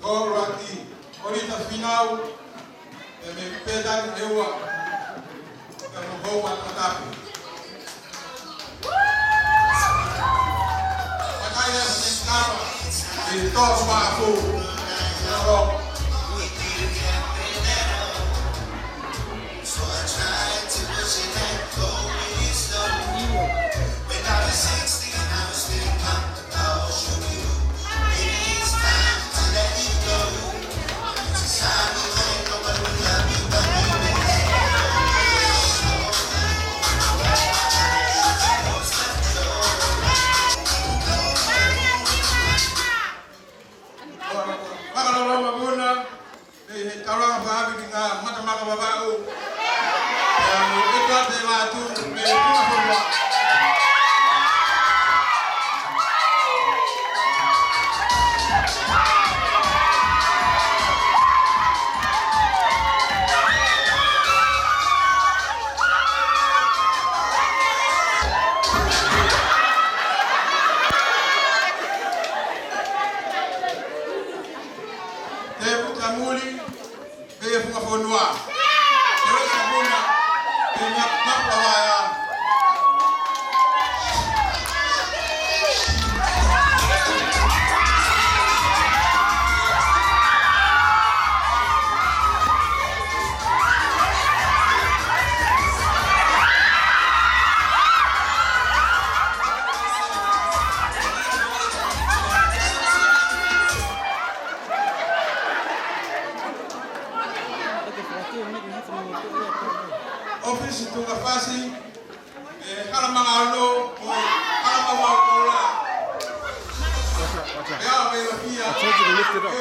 Goro aqui, horita final, me pedem eu não vou matar. Mas aí você estava e toma a fogo. Ofisi tungafasi kala mga ano o kala mga wala. Ya veo pia. I told you to lift it up.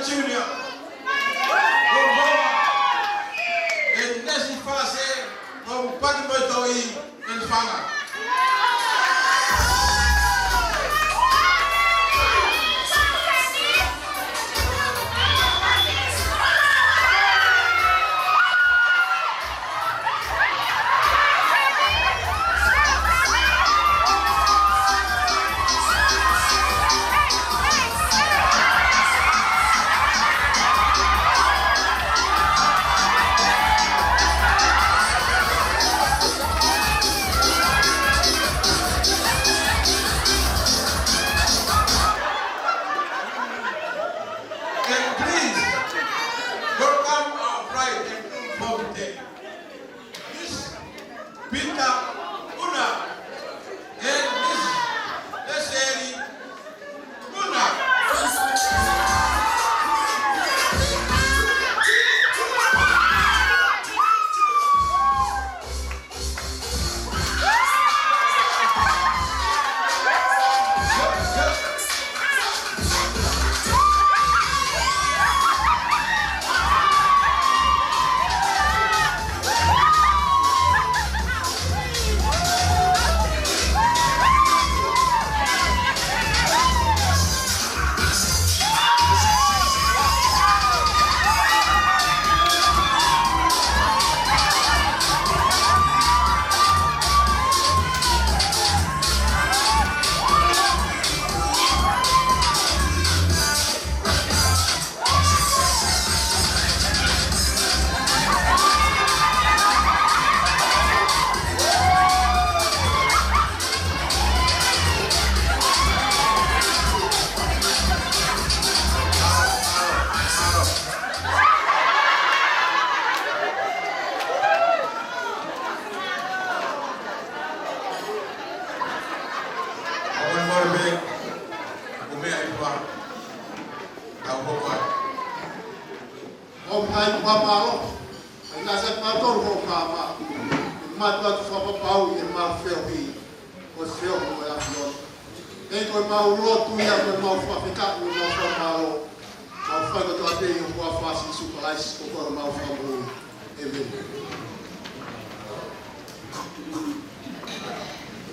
Junior. E nesse fase, o pai muito aí em fala.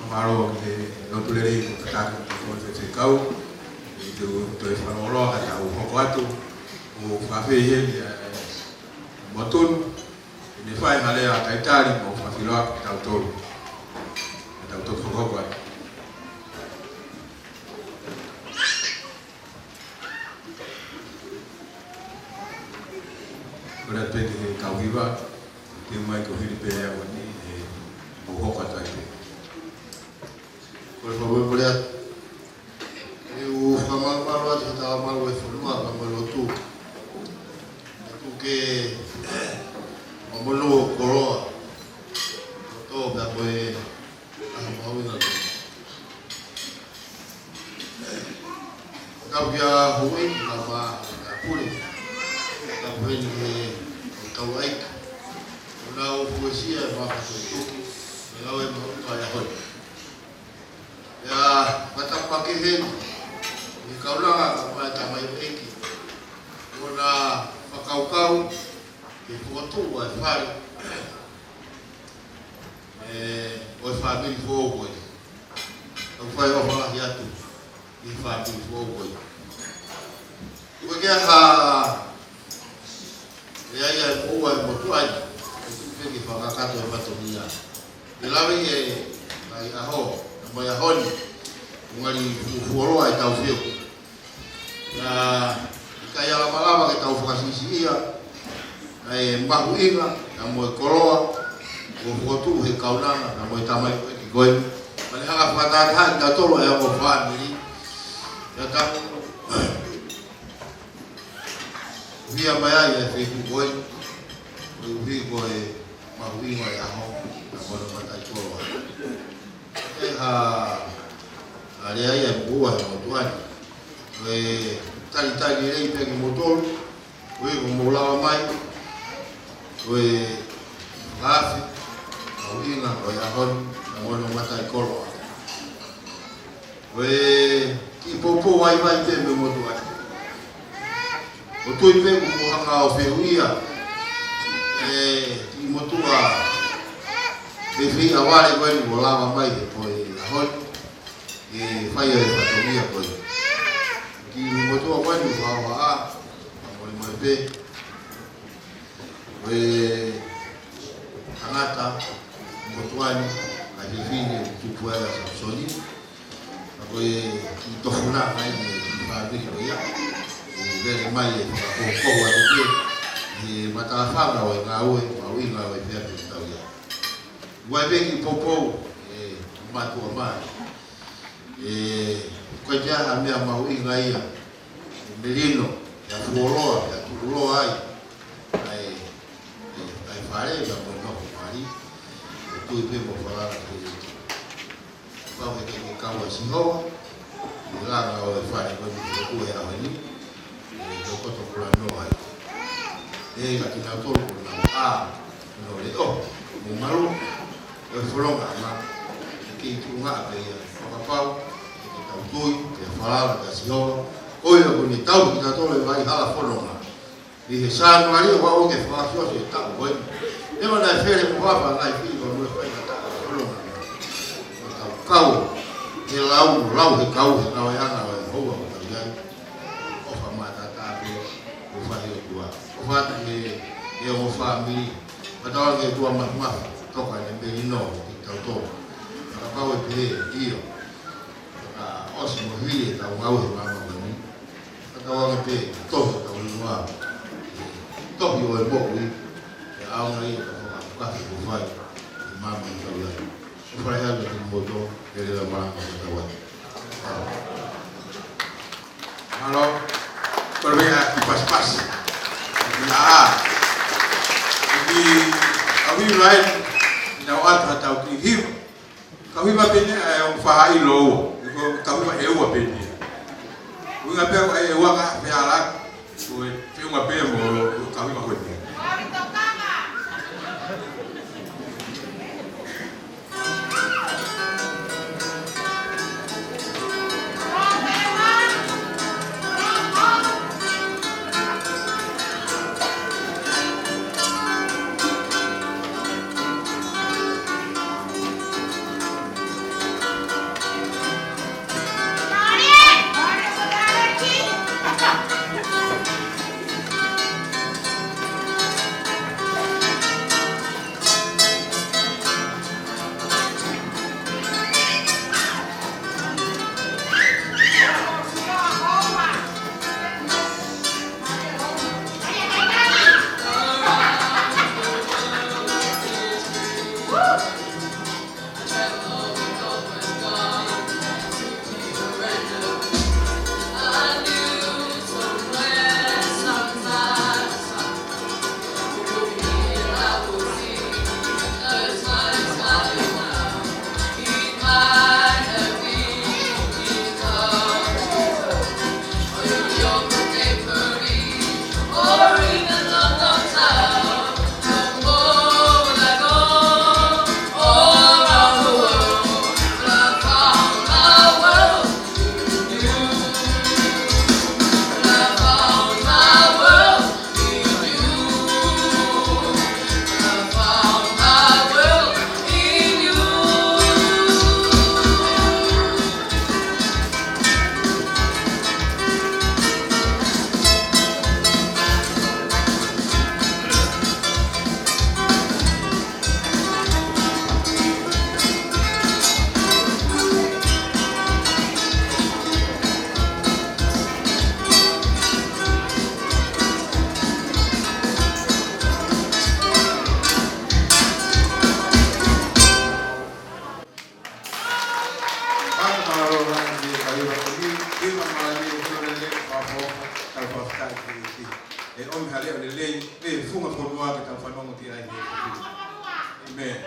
Maro que no tulerei ko taka ko te kau i te whanoro hata o hoko atu o whawhi motun me whai hale a taitari mo whawhiroa ki tautoru whakoko atu. Kora peke kauiwa te mai ko hiripe ea wani o hoko atu atu. Por favor, mulher. Eu famal malo de estar malo e fulma malo tu. Porque o molo coroa. Todo da foi a mau na. Kavia huai lama puri. Kavia ni kawai. Una poesia va tu. Ela é muito olha. Ya, batang pakihin. Ikaw lang ang tamay eki. Una pakaukaw, iputo wifi. Wifi bil forward. Ang file of mga yato. Wifi bil forward. Kaya ya uwa motuan. Ito pakakato yung patuloy. Ilawi ay aho. Maya honi ngali fuoroa e tau fio ya kaya lama-lama ke tau fakasisi ia ai mahu inga na mo koroa o fotu he kaunanga na mo tamai ki goi mali hanga fatata ta tolo ya mo family ya ta via maya ya fe ku goi o vi goi mahu inga ya ho na mo matai koroa area ya buah motuan we tali rei pe motor we como lava mai we gafi au inga o ya hon na mono matai kolo we ki popo vai pe motuan o tui pe ko hanga o fehuia i motua e fi awale ko ni volava mai ko e hon e fai e fatomia ko ki motua ko ni va mo pe e kanata motuani a define tu pueda soli ko e to funa mai ni va de ko ya e mai ko wa de e mata fala o nga o nga o pe ta ya wa be ki popo e matu ma e ko ja ha me ma o nga ia melino ya fuoro ya tulo ai fare la mo no mari tu pe mo fala va ve que kawa singo la o fare ko ku ya ni e ko to kula no ai e la tina to no le o mo malu e fronga ma que tu nga pe ya pa que ta tu que fala da sio o yo con ni tau que ta to le vai hala fronga dije sa no ari o que fala sio se ta bueno e ma na fere mo va na fi ko no fai ta fronga kau e lau he kau he kau ya na ho wa ta ya o fa ma ta ta be o fa he tua o fa e o fa mi ma ta ke tua ma to ka ne be no ta to ka pa o pe io o si mo hi ta wa o ma ma ni ta wa ke to ta o wa to yo e mo ni a o ni ka ko fa ma ma ta ya para ya de modo que le da para la web. Alors, por venga y pas. Ya. Di awi lain na ata ta ki him. Kawi ba pene o fa ai lo. Ko kawi ba e wa pene. U nga pe e wa ka pe ala. Ko pe nga pe mo kawi ba ko. Amen.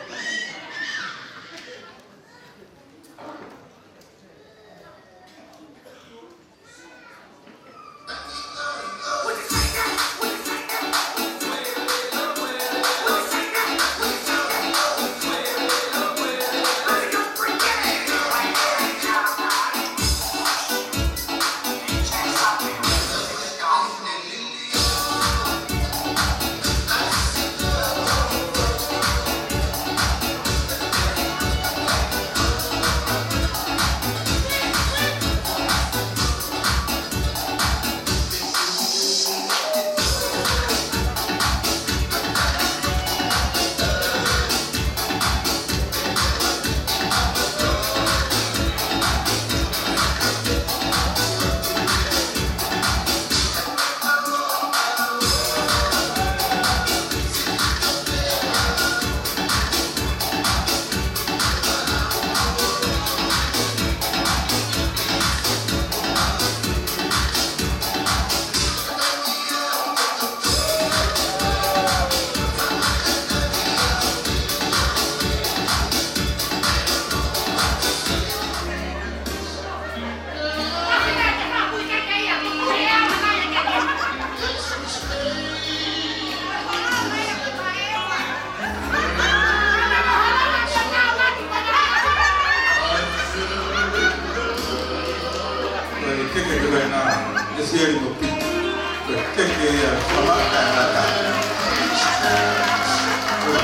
Keke sama kata.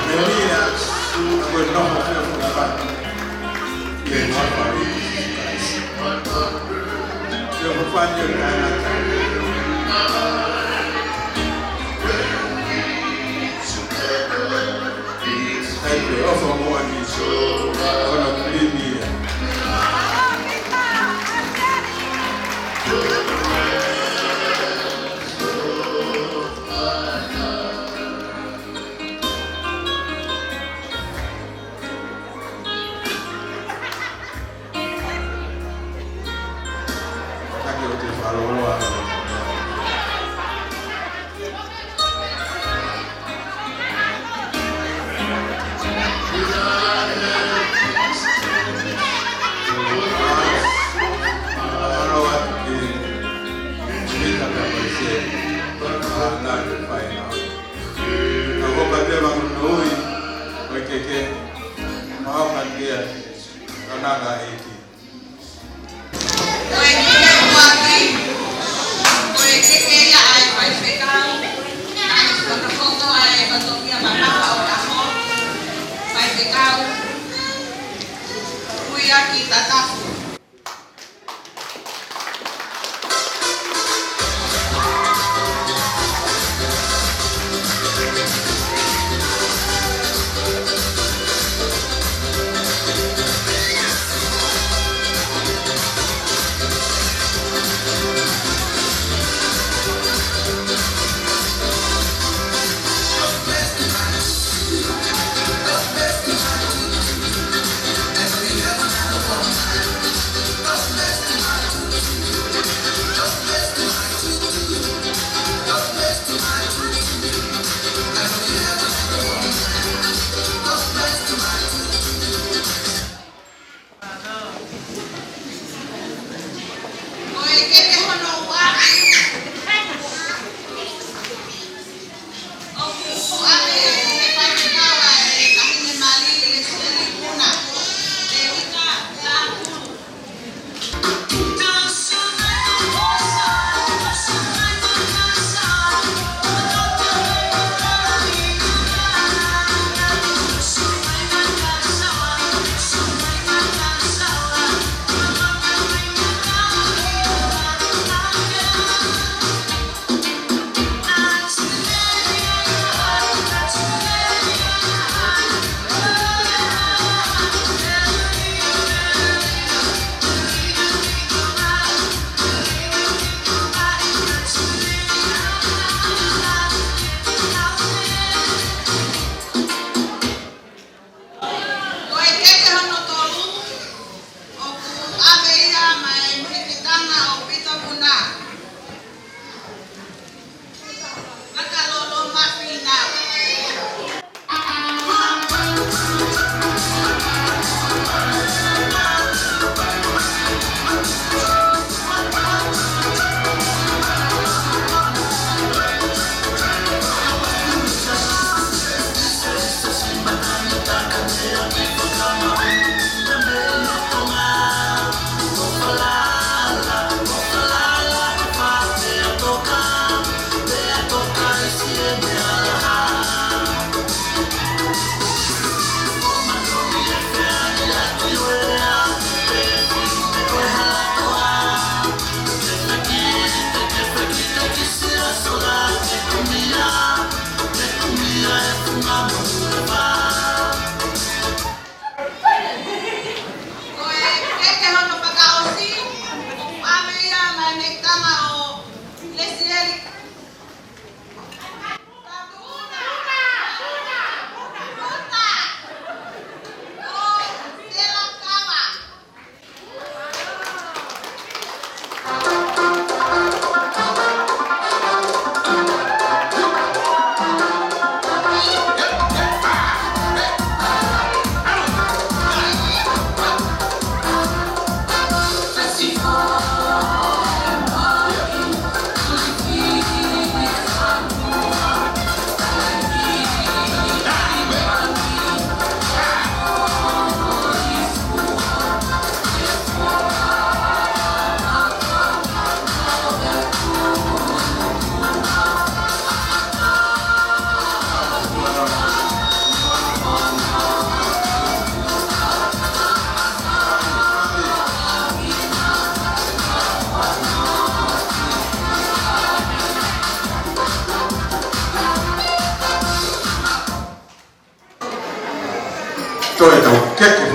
Melia aku noh aku dapat. Yang apa ini? Yang berpanjang kata. Saya offer more than so. Orang beli.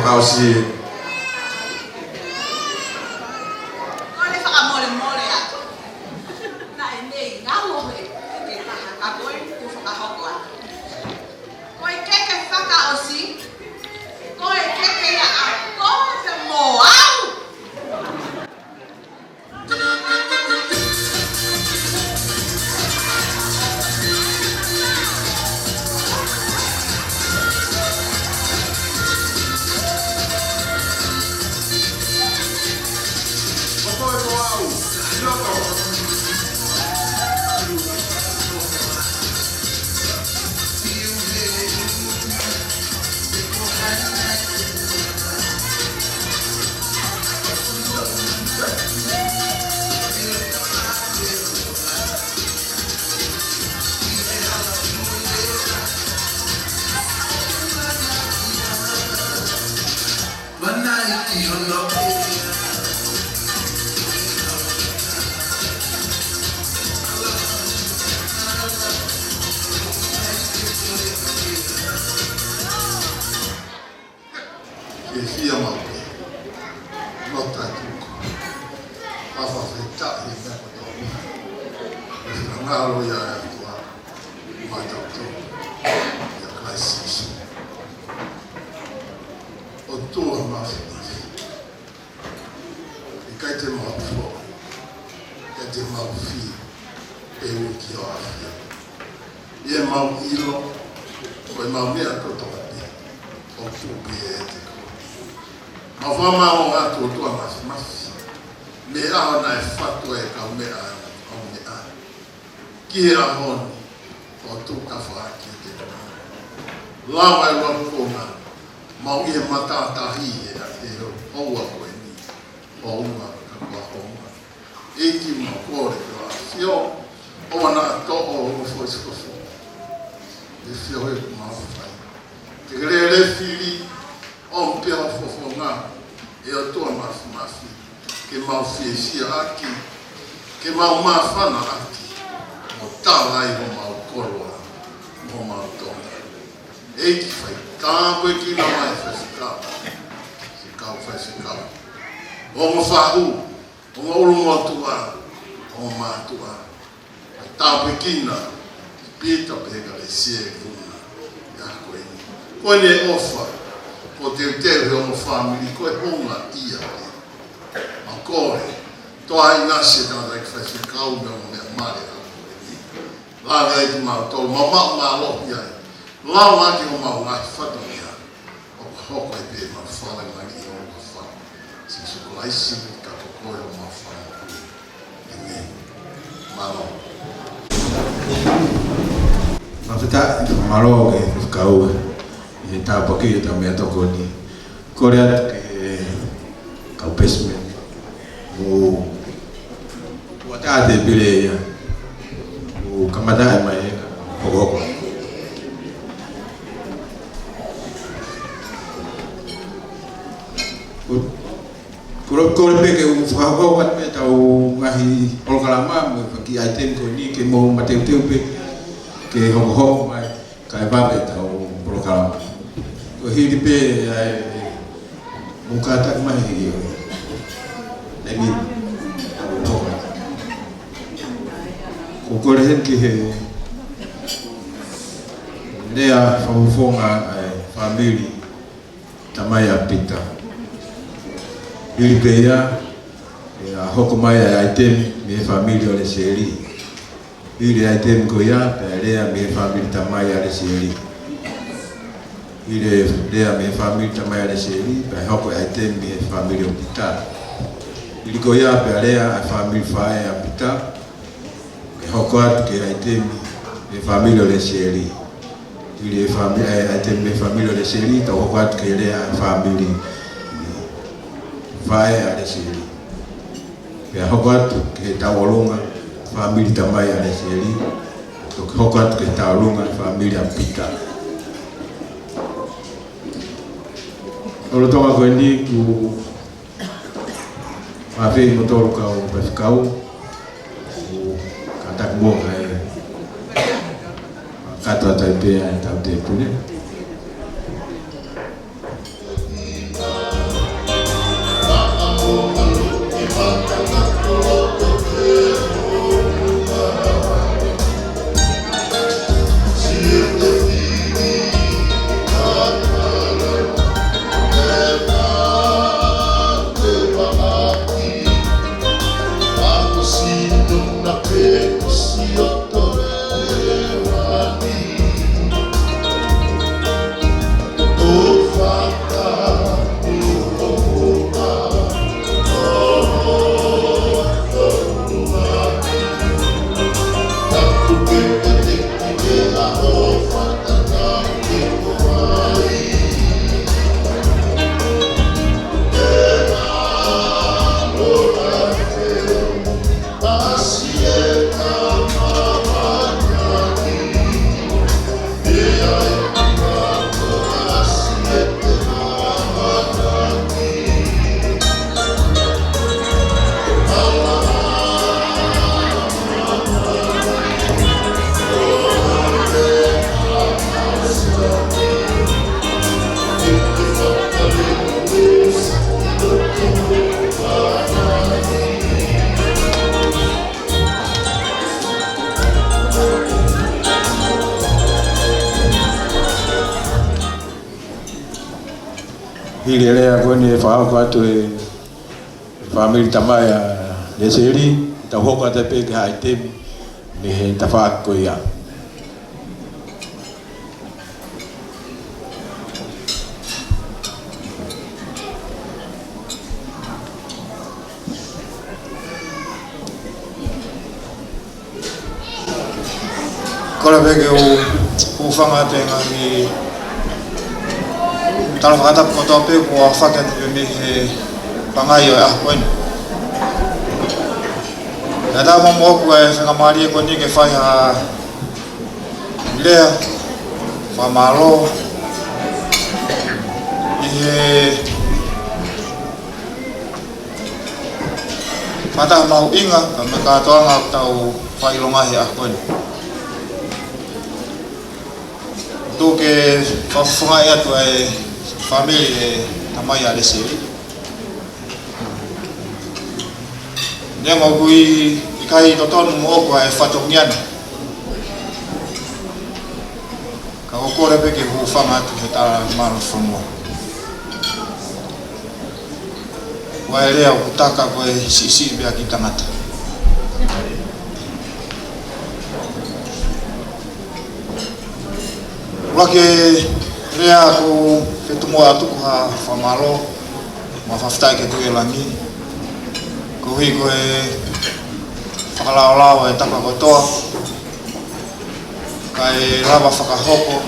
whakaosi Ole whakamole a. Na e nei ngā mohe ke tahaka koe ku whakahokoa. Koe keke whakaosi, koe keke ia a koe te moau. Mafita malo ke kau e ta paki ta me to ko ni korea ke kau pesme o wata te bile ya o kamada mai ko ko pe ke u fa ko wat me ta u ngahi ol kalama me ki item ko ni ke mo mate pe ke ho mai kai ba be tau program ko hiri pe ai muka tak mai yo nani ko le ke he lea fonga family tamai apita hiri pe ya hoko mai item me family ole seri Iri item ko ya pelea me family tamai ale seri. Iri lea me family tamai ale seri, pe hoko item me family opita. Iri ko ya pelea family fae apita. Pe hoko at ke item me family ale seri. Iri family item me family ale seri, to hoko at ke lea family fae ale seri. Pe hoko at ke tawolunga family tamai ale seri to hokat ke taulunga family apita olo tonga ko ndi ku ave motor ka o pescau o katak mo ai kata tai pe ai tau te pune Hili lea kwenye fahamu watu family tamaya leseri tahoka tapeke haitem ni tafako ya kola bege ufanga tenga ni tal kata kotope ko fakat be pangayo kwen nada mo ko nga mari ko ni ke fa ya le fa malo fata mau inga ka to nga tau fa ilonga ya kwen do ke fa fa ya to famille tamaya leseri nemo kui ikai toton mo ko e fatongian ka ko re pe ke hu fanga tu heta mar fomo wa ele au kutaka ko sisi be akitangata wake rea ko fetumo atu ha famalo ma fafta ke tu elangi ko hi ko fakalaola e tapa ko toa kai lava fakahoko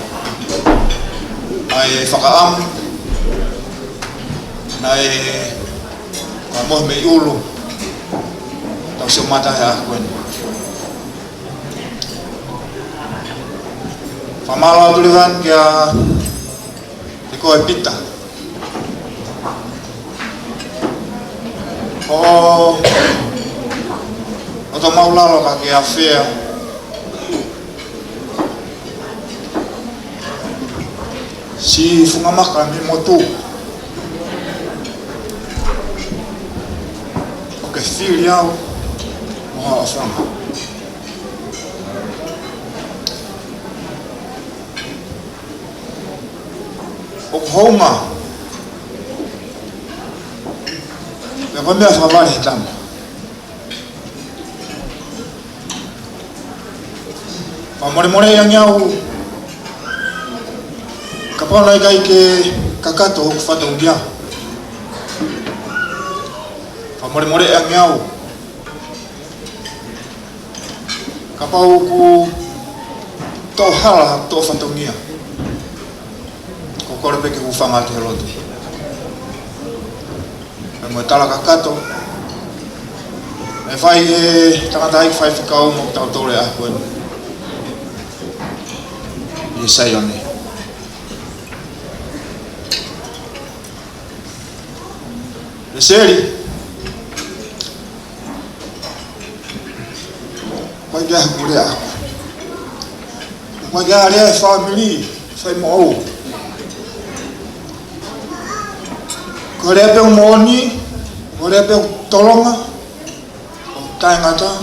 ai fakaam nai mo me ulu tau se mata ya kwen famalo tulivan kia ko pita oto maulalo ka ke afea si fungamaka mi motu oke fili yao mo afanga Oklahoma nakwambia habari tamu pamore yang nyau kapala ke kakato kufata undia pamore yang nyau kapau ku tohala to fantongia kore pe ke ufanga te loto mo tala kakato e fai tangata fai fikau mo tau tole a ko ni sayone le seri mo ga mure a mo ga le family fai mo Korepe moni, korepe tolonga, taingata,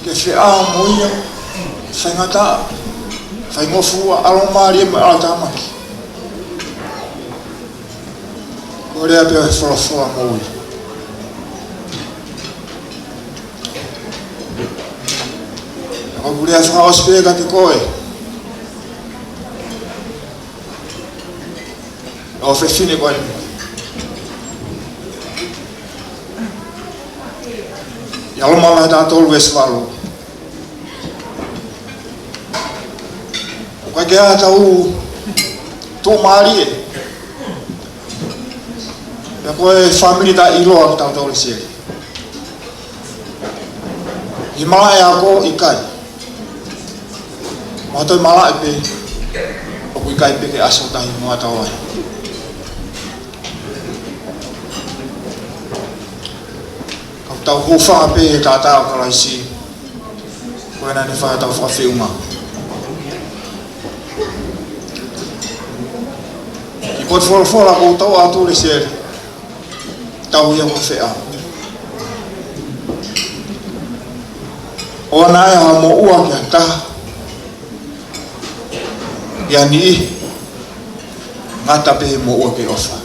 ke fea moia, faingata, faingofu alomari alama. Korepe fora moi. Ako bulia fa hospega te koe. O fefine kwa ya loma la ta tolves valo Kagea tau tu mari ya koe family ta ilo tau tau lesi Himalaya ko ikai Mato mala pe o ikai pe ke aso tahi mo tau ai Kau tau hofa pe tata o kalaisi koe na ne fa tau fa filma Kot fol aku tahu atu lesi tahu yang fea. Ona ya mo uang ya ta. Ya ni ngata pe mo uang ke ofa.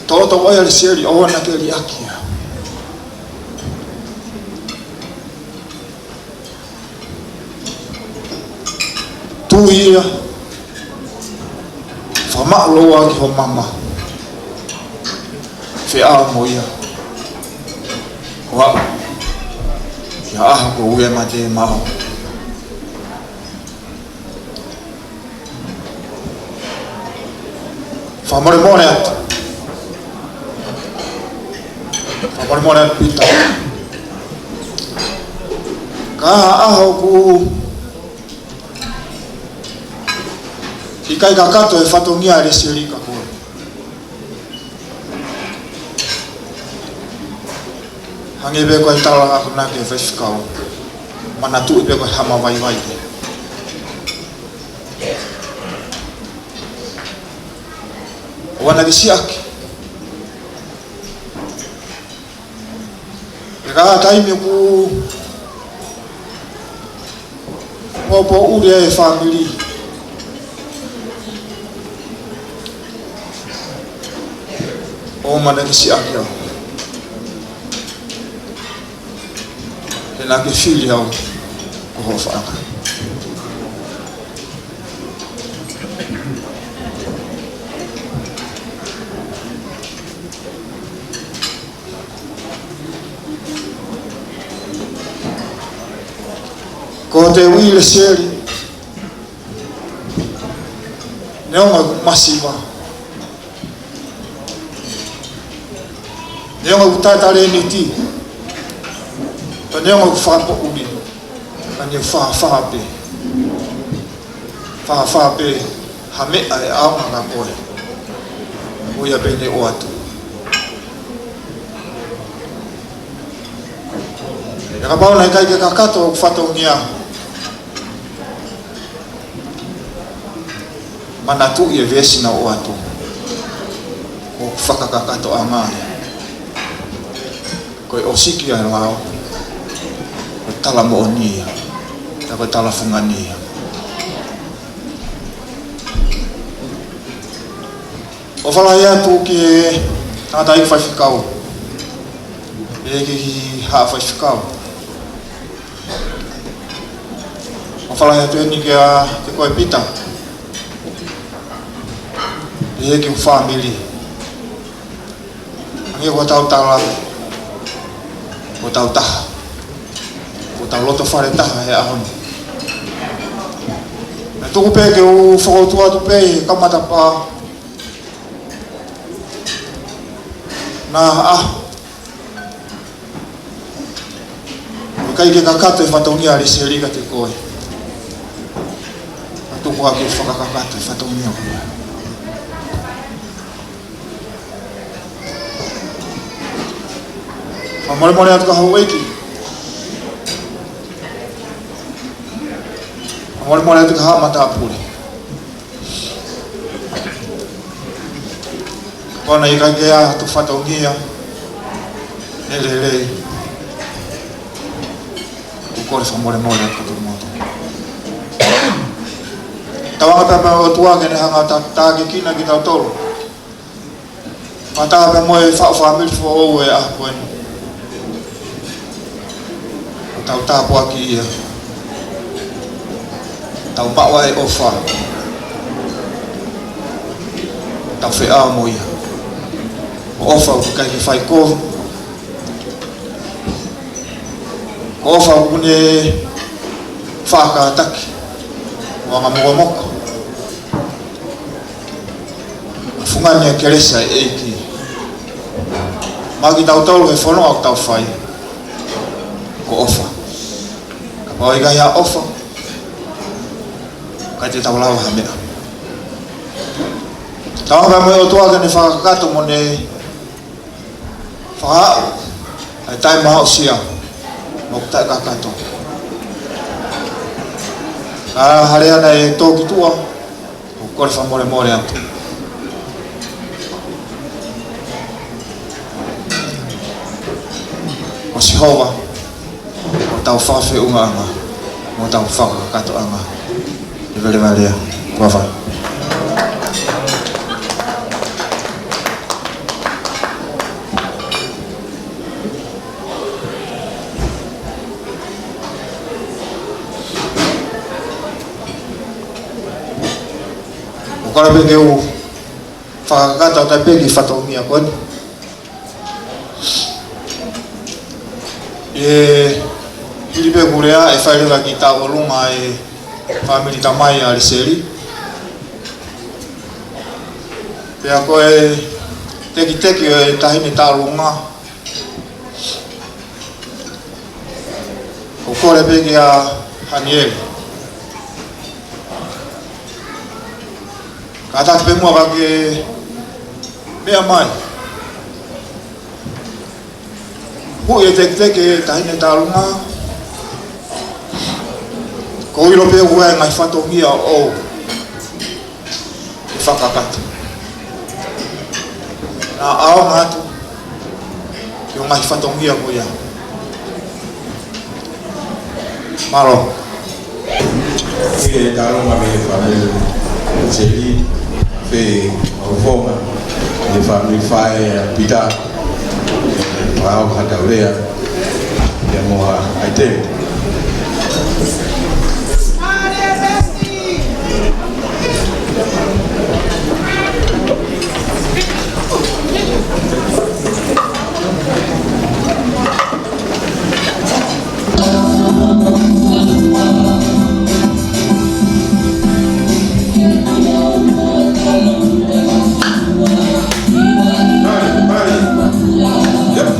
Toto ya lesi ona ke liakia. Tu ia fama loa ki ho mama fe a mo ia wa ya ah ko ue mate ma famore more pita ka aho ku Ikai kakato e fatongia le serika ko. Hange be ko tala aku na ke fiskau. Mana tu be ko hama vai. Wana gisiak. Ega taimi ku ngopo ure family. O mana si akia e na ke fili au ko hofa ko te wile seri neonga masiva Neonga utata le niti. Neonga ufapo uli. Kanye fa pe. Fa pe hame ai au na koe. Uya bene o atu. Ka pau na kai ke kakato fato ngia. Mana tu ye vesi na o atu. Ko faka kakato amai. Koe osiki ai lao ko tala mo nia ta ko tala fungania o fala ya tu ke ta dai fa fikau e ke ha fa fikau o fala ya tu ni ke ko pita e ke family ngi ko tala o tau loto fare taha e ahon na tuku pe ke o whakautua tu pe kamata pa na kai ke kakato e whatongia ari se rika te koe na tuku ake whakakakato e whatongia koe Amore atu ka hawaiki. Amore atu ka hamata apure. Kona ikagea tu fatongia. Ele. Ukore amore atu tu moto. Tawanga pa o tuanga ne hanga ta ke kina ki tau tolo. Mata pa mo e fa mil fo o e a koen. Tau tapo aki ia tau bawa e ofa tau whea mo ia o ofa o kai ki whai ko ofa kune whakataki wanga moka fungani ya kelesa eiki magi tau he fono au tau whai ko ofa ka pao iga ya ofa ka te tau lawa hamea tau ka moe o tuaga ne whakakato mo ne whakao ai tai maha o sia mo kutai kakato ka hare ana e tōki tua o kore whamore more atu o Sihova o tau whawhi unga anga mo tau whakakato anga i vele valea kua whai o kora peke u whakakato o tai peki whataumia koni hiripe kurea e whairewa ki tā olunga e whamiri tamai a Riseri. Pea koe teki e tahine tā olunga. O kore peki a Hanieli. Ka tatu pe mua kake mea mai. Hui e teki tahine tā olunga. Ko ilo pe ua ngai whatongia o i whakakata. Nā ao ngātu ki o ngai whatongia ko ia. Malo. E tāronga me whanelu Seli pe o whonga e whamiri whae pita whao hataurea e moa aiteu. Yep.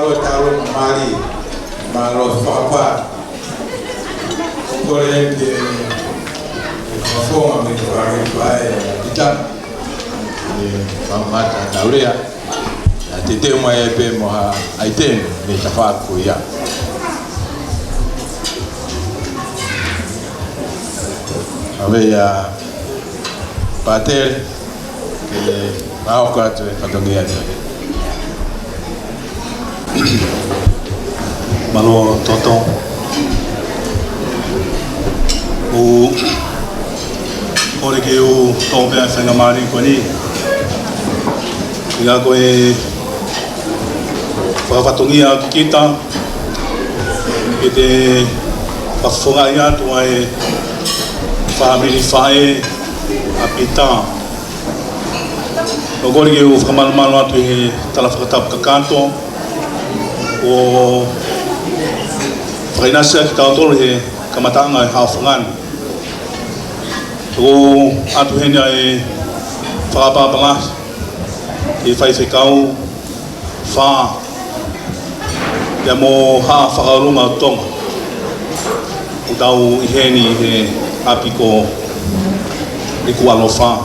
lo talo mali malo papa kore de forma me vai vai kita pamata taulia tete mo e pe mo aitem ni tafa ku ya ave ya pater que va o quatro patongia malo toto o ore que o tope a fenga mari ko ni ia ko e fa patongia kita que de fa fonga ia tu ai family fae apita o gori que o famal malo atu e tala fakatap ka kanto o fainasa kita tolo he kamatanga e hafangan o atu henya e whakapapanga e whaifekau wha ia mo haa whakarunga tonga o tau i heni he apiko e kualo wha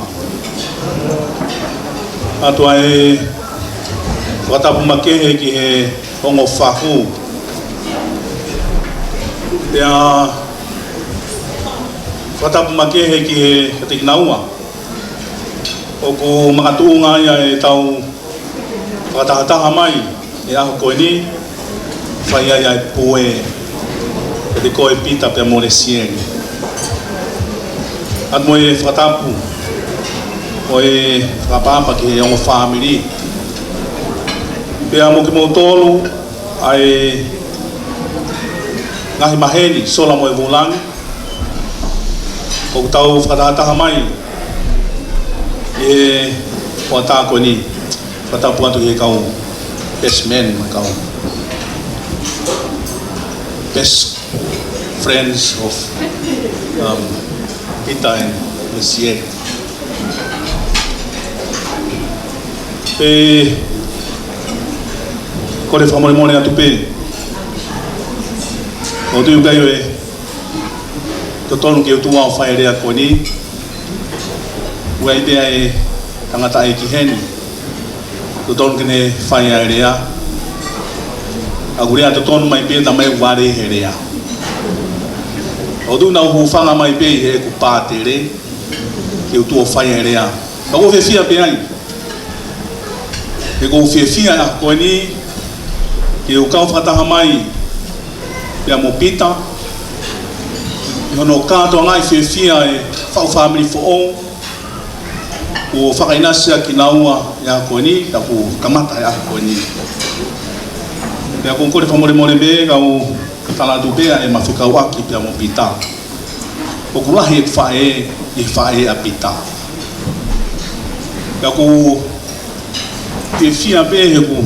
atu ai whakatapu makehe ki he hongo whahu ia whakatapu makehe ki he katikinaua o ko mga tuunga ia e tau whakatahataha mai e aho koe ni whaia ia e pue e te koe pita pia mone sieni at mo e whakatapu o e whakapapa ki he ongo whamiri pia mo ki mo tolu ai ngahi maheni sola mo e vulangi o tau whakatahataha mai e whata koe ni whata puatu he kau best man kau best friends of Peter and Monsieur e kore whamore mone atu pe o tu kai e to tonu ke tu wa whai rea koe ni ua i pia e tangata e ki heni to tonu kene whai a rea a gurea to tonu mai pia ta mai ware he rea o tu nau hufanga mai pia he ku pātere ke utu o whai a rea a ko fia pia ai e ko fia a koe ni ke u kau whataha mai pia mo pita hono kato ngai fia e whau family for all o whakainasia ki naua ia koe ni ka ku kamata ia koe ni ia kong kore whamore more be kau kataladu bea e mawhikau aki pia mo pita o kulahi e whae a pita ia ku fia be he ku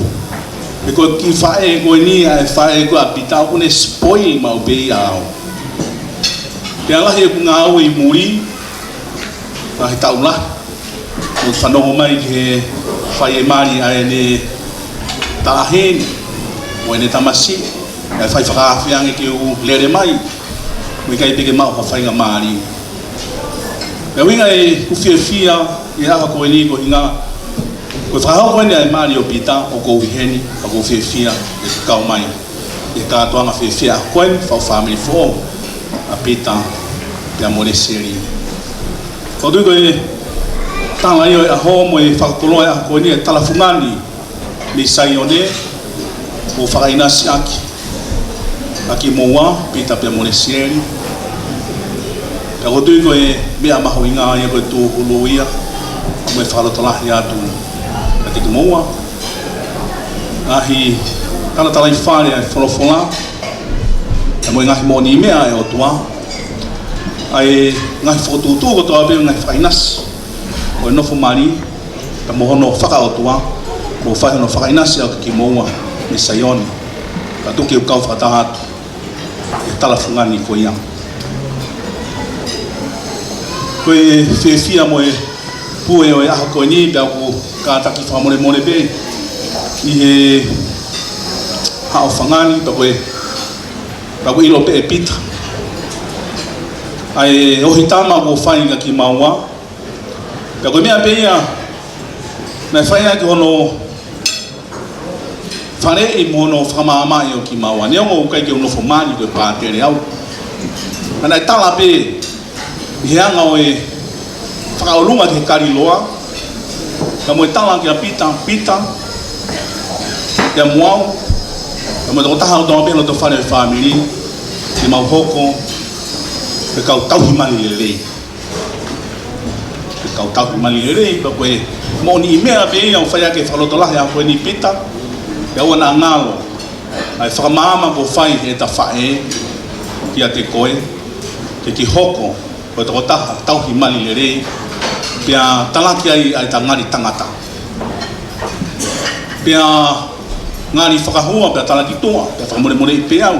e koe ki whae koe ni e whae koe a pita o kune spoil mau be au pia lahi e ku ngā au i muri a he tau lahi o whanongo mai ki he whai e mari a e ne tāheni o e ne tamasi e whai whakaawhiange ki u lere mai o i kai peke mau ha whainga mari e winga e ku fia i aha koe ni ko hinga koe whakahau koe ne a e mari o pita o kou heni a kou fia e kau mai e kātoanga fia a koe whau family for a pita pia mone seri o tui koe tanga io e aho mo e whakakoloa e ako ni e talafungani ni saione o whakainasi aki moa pita pia mone sieri ka o tui koe mea maho inga ia koe tū hulu ia mo e whakalotolahi atu ka tiki moa ngahi tana talai whare e wholofola e mo e ngahi moni mea e o tua ai ngahi whakotūtū ko toa pia ngahi whakainasi o nofo mari ta mohono whaka o tua ko whai hono whakainasi au ki moua ni saioni ka tuki u kau whakataha atu e talafungani ko ia koe whiawhia mo e pue o e aho koe ni pia ku kātaki whamore more be i he hao fangani pa koe ilo pe e pita ai o hitama ko fai ka ki maua pa koe mea pe ia na fai ki hono fare e mono whakamama i o ki maua ne ongo kai ki ono fomani koe pātere au ana tala pe hianga o e whakaolunga ke kari loa ka mo tala ki a pita ya muau ka mo taha o tōpena to whare family ki mau hoko pe kau tauhimani lelei pe kau tauhimani lelei pa koe mo ni mea pe ia o whai ake whalotolahi a koe ni pita ya wana ngalo ai whakamama ko whai e ta whae ki a te koe ke ki hoko ko te kotaha tauhimani lelei pia talaki ai ta ngari tangata pia ngari whakahua pia talaki toa pia whakamore i pe au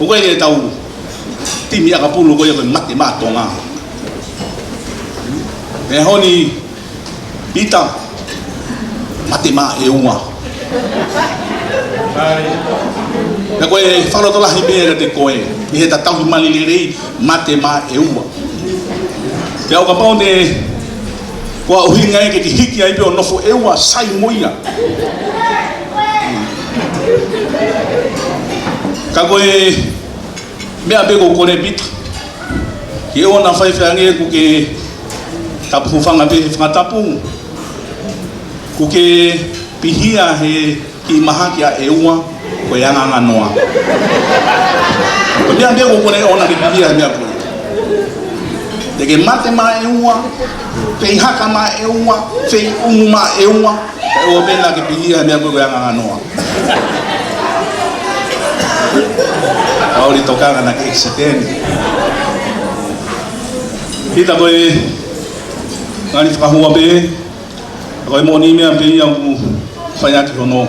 o koe e tau timi a kapulu koe koe mate mātonga e honi pita mate mā e ua e koe whalotolahi mea te koe i he ta tauhimani lelei mate mā e ua te au ka pau te kua uhinga e ke ti hiki ai pe o nofo eua sai moia ka koe mea pe ko kore pita ki eua na whaiwhange ku ke tapu whanga pe whangatapu ku ke pihia he ki mahaki a eua koe anganga noa ko mea pe ko kore ona ki pihia mea koe de que mate ma e ua pe haka ma e ua fe umu ma e ua e o bela que pihia me ago nga noa auri tokanga na que exitene ita koe ngani whakahua be koe moni mea pe ia u whaiaki hono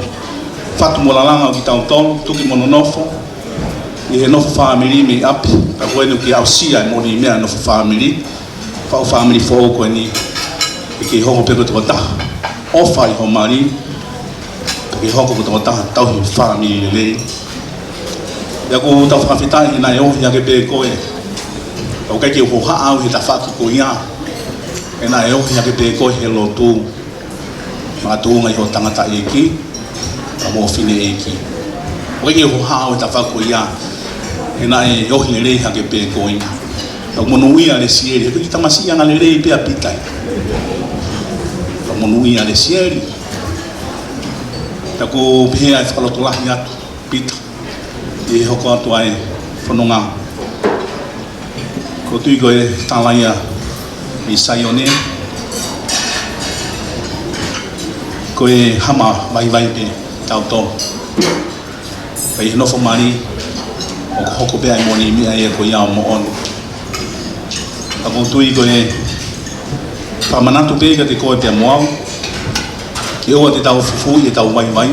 fatu molalanga o ki tautonu tuki mono nofo i he nofo family me api ka koe nu ki ausia e moni mea nofo family whau family fōu koe ni i ki hoko peko toko taha ofa i ho mari i ki hoko toko taha tauhi family lelei ia ku tau whakawhitai ina e ohi ake pe koe au kai ki uho haa au he ta whaki ko ia e na e ohi ake pe koe he lotu ma tuunga i ho tangata e ki ka mo fine e ki o kai ki uho haa au he ta whaki ko ia e na e ohi lelei ake pe koe tau monuia le sieri ko kita masih yang lelei pe apitai tau monuia le sieri taku pe ai whalotolahi atu pita i hoko atu ai whanonga ko tui koe talaia i saione koe hama vai pe tau tō pai nofo mari o hoko pe ai moni mi ai ko ia mo on ako tui koe whamanatu pe ka te koe pia moau ki oa te tau fufu i tau vai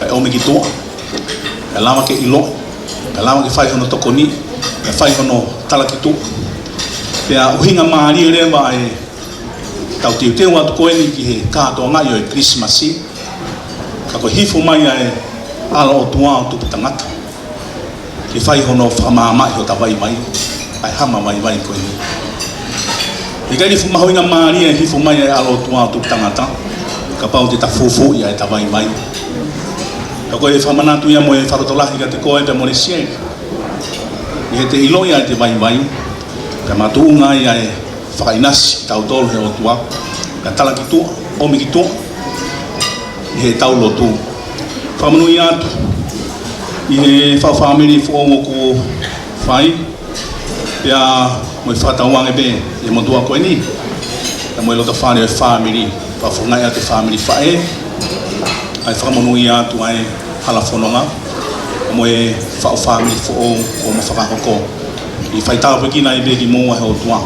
ka ome ki toa ka lama ke ilo ka lama ke whai hono tokoni ka whai hono talaki tu pia uhinga maari e rewa e tau tiu teo atu koe ni ki he kātoa ngai o e Christmasi ka koe hifo mai e ala o tua o tupu tangata ki whai hono whamamai o ta vai ai hama vai koe ni e kai nifu mahoinga maari e hifo mai e ala o tua o tupu tangata ka pau te ta fufu ia e ta vai ka koe whamanatu ia mo e wharotolahi ka te koe pe mo le sieng i he te ilo ia e te vai ka matuunga ia e whakainasi tau tolu he o tua ka tala ki tua, omi ki tua i he tau lotu whamanui atu i he whawhamiri whaongo ko whai pia mo i whakatauange be e mo tua koe ni ka mo i lota whane e whamiri whawhangai a te whamiri whae ai whakamanui atu ai hala whanonga mo e whawhamiri whaongo ko mo whakahoko i whaitau pekina i beki moa he o tua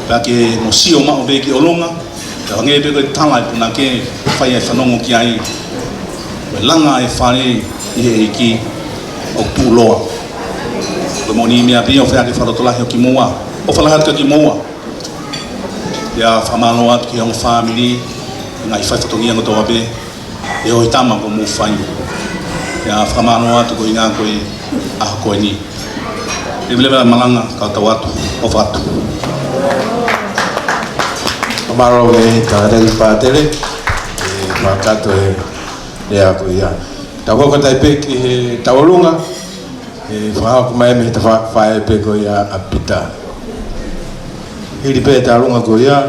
pia ke mo sio mao beki olonga ka wange beko i tala i puna ke whai e whanongo ki ai me langa e whare i he iki o tūloa ko mo ni mea pia o whea ke wharotolahi o ki moa o whalahatu ki moa ia whamalo atu ki hong family ngai whai whatongia ngotoa be e hoi tama ko mo whai ya whamanoa atu ko inga koe a koe ni. E lewa malanga ka tau atu o whatu. Maro me tātari pātere, e whakato e rea koe ia. Tau koko tai pe ki he taurunga, e whahako mai me he ta whae pe koe ia a pita. Hiri pe taurunga koe ia,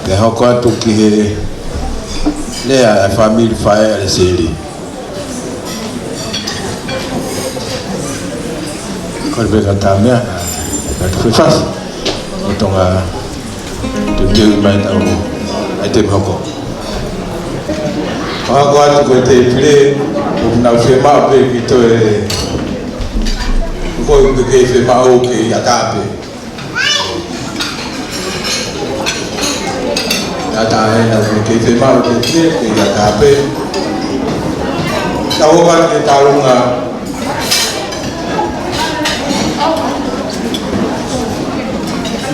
te hoko atu ki he lea e whamiri whae ale seri. Kore pe ka tā mea, ka tu whewhasi. O tonga teu mai tau ai te hoko. Whako atu koe te pire, o nau whemao pe ki to e koe uke ke whemao ke i atape. Ata e nau ke whemao ke pire ke i atape. Tau hokan ke tālunga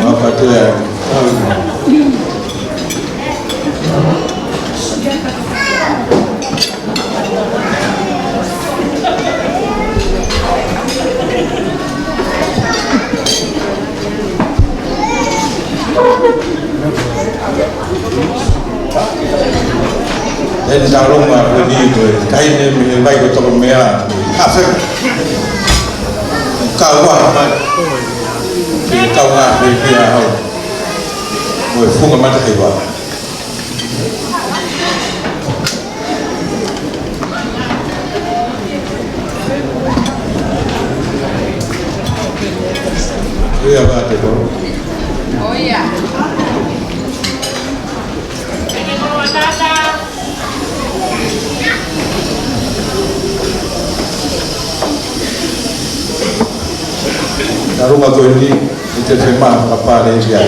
apa tu ya? Jadi salung apa ni tu? Kain ni baik betul mea. Apa? Kau apa? Kau ngah dia hau, boleh funga mata hebat. Iya apa tu? Oh iya. Ini bawa tata. Rumah tu ini itu firman apa dia?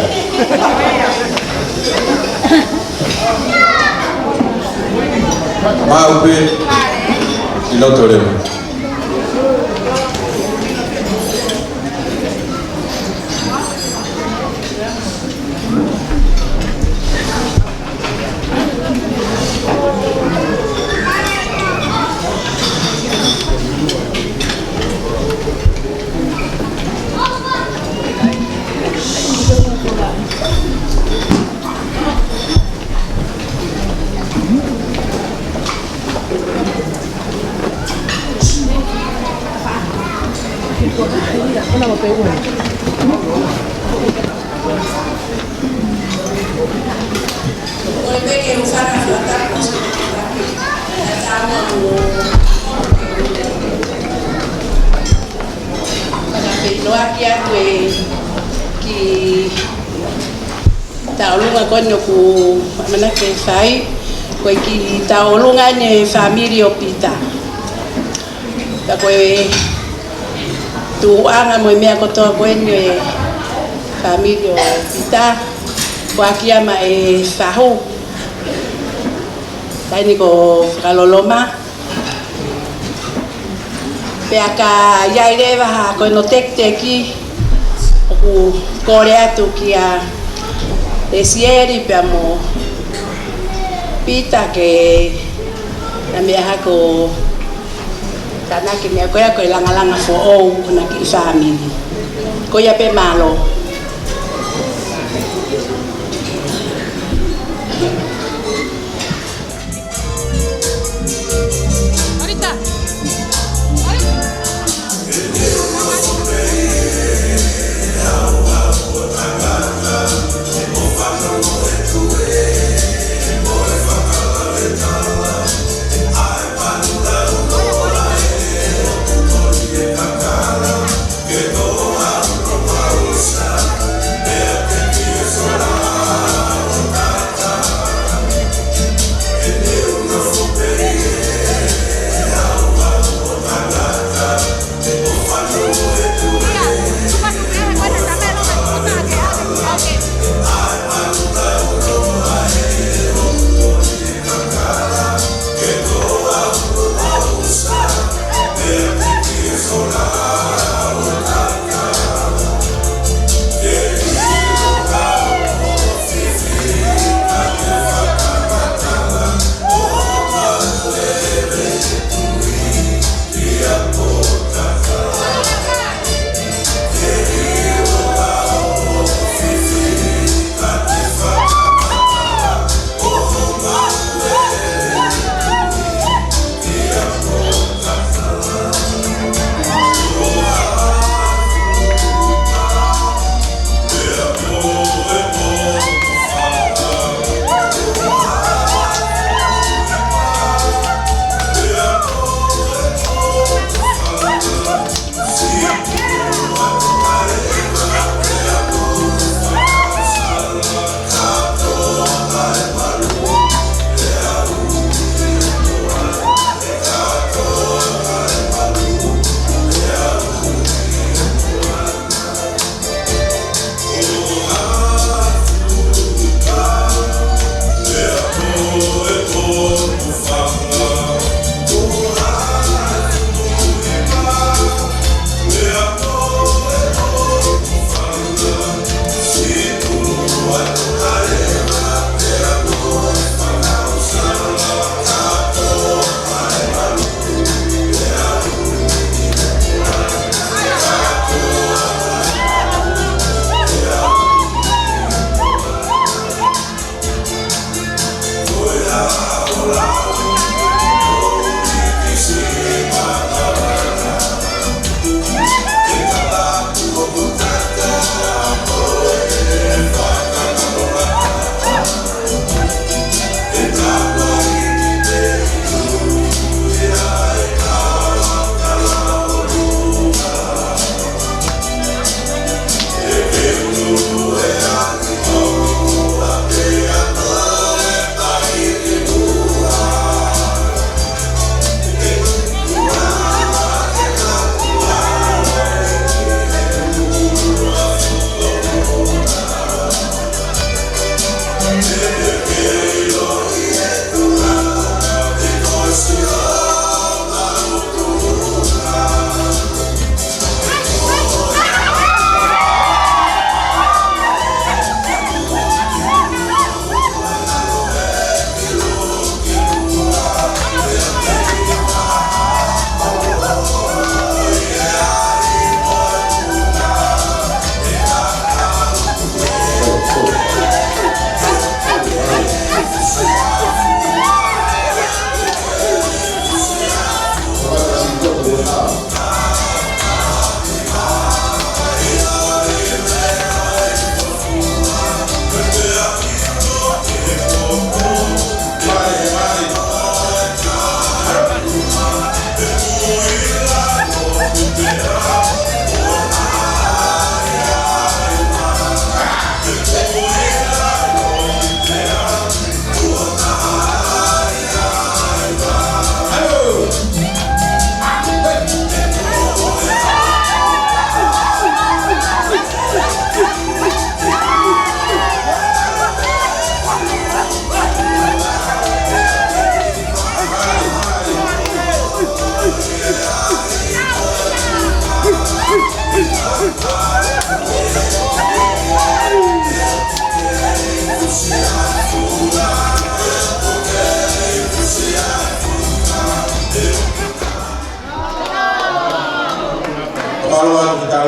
Mau be ilotore. Taulunga konyo ku mana ke sai ko ki taulunga ne family opita ta ko tu anga mo me ko to ko ne family opita ko kia ma e sahu tani ko kaloloma pe aka ya ireva ko no tekte ki ku korea tu kia Desieri piamo pita que na mia hako tanaki mia ko ya ko langa fo o na ki family ko ya pe malo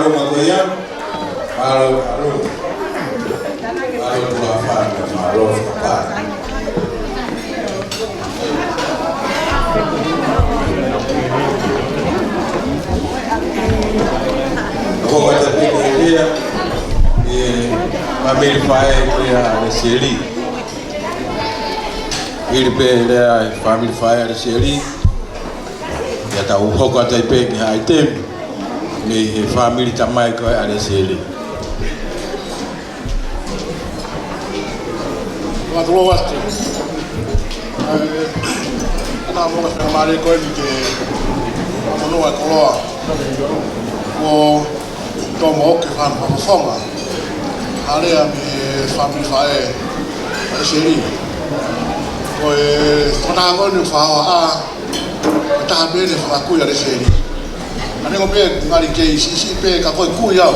Malo magoya. Malo tua fama, malo fama. Como até pequeria e família pai a Seli. Ele pede a família pai a Seli. Ya tahu hok até pegue a item. Me família também com a Seli. Matulong wasti. Ana mo ka mari ko ni ke ano wa koloa. Ko to mo ke fan pa fonga. Ale a mi family fae. A seri. Ko tona ko ni fa a ta be ni fa ku ya seri. Ani ko be ngari ke si pe ka ko ku ya.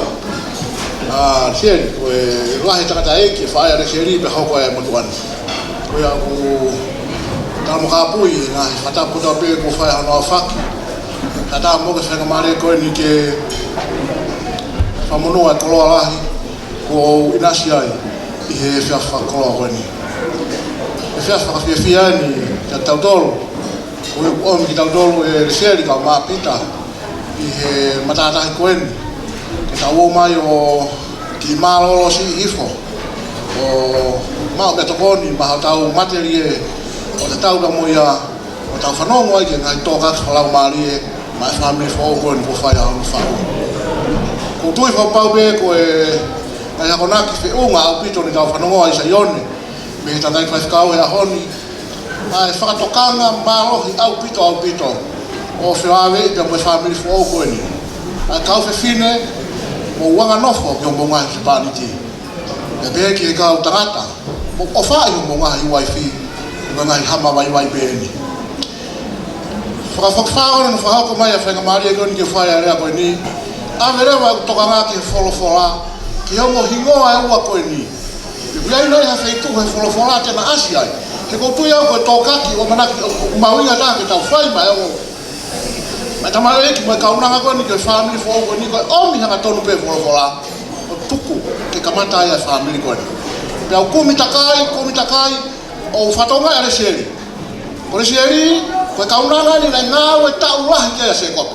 Seri ko rohi takata eke fa ya seri be ho ko e mo tuan. Ko ya ku tamo kapui na fata puta pe ko fa ya no fa. Tata mo ke fa mari ko ni ke famono a koloa lahi ko inasia i he fiafa koloa koeni. E fiafa ka fiafiani ta tautolo ko e om ki tautolo e seri ka ma pita i he matata koeni. Ke tau mai o ki malo si ifo o ma me tokoni ma tau materie o tau da moia o tau fanongo ai ke ngai toka fala mali ma family fo ko ni fa ya no fa ko tu fa pau be ko e ai akona ki fe unga au pito ni tau fanongo ai sa yone me ta dai fa kau ya honi ai fa tokanga ma lo au pito o fe ave pe mo family fo ko ni a kau fe fine mo wanga nofo yo mo ngai spaniti e be ki kau tangata o fa yo mo ngai wifi mo ngai hama wai be ni Fakfakfaro no fa ko mai fa ngamari ko ni fa ya ko ni avere wa tokanga ki folofola ki homo hingoa e wa ko ni ya ino ya feitu he folofola te na asia ke ko tu ya ko toka ki o mana mawinga ta ke ta fai ma yo ma ta mare ki mo ka una ko ni ke family fo ko ni ko o mi ha tonu pe folofola o tuku ke kamata ya family ko ni ya ko mi takai o fatonga ya seri ko seri ko kaunanga ni na ngau e tau lah ke se ko.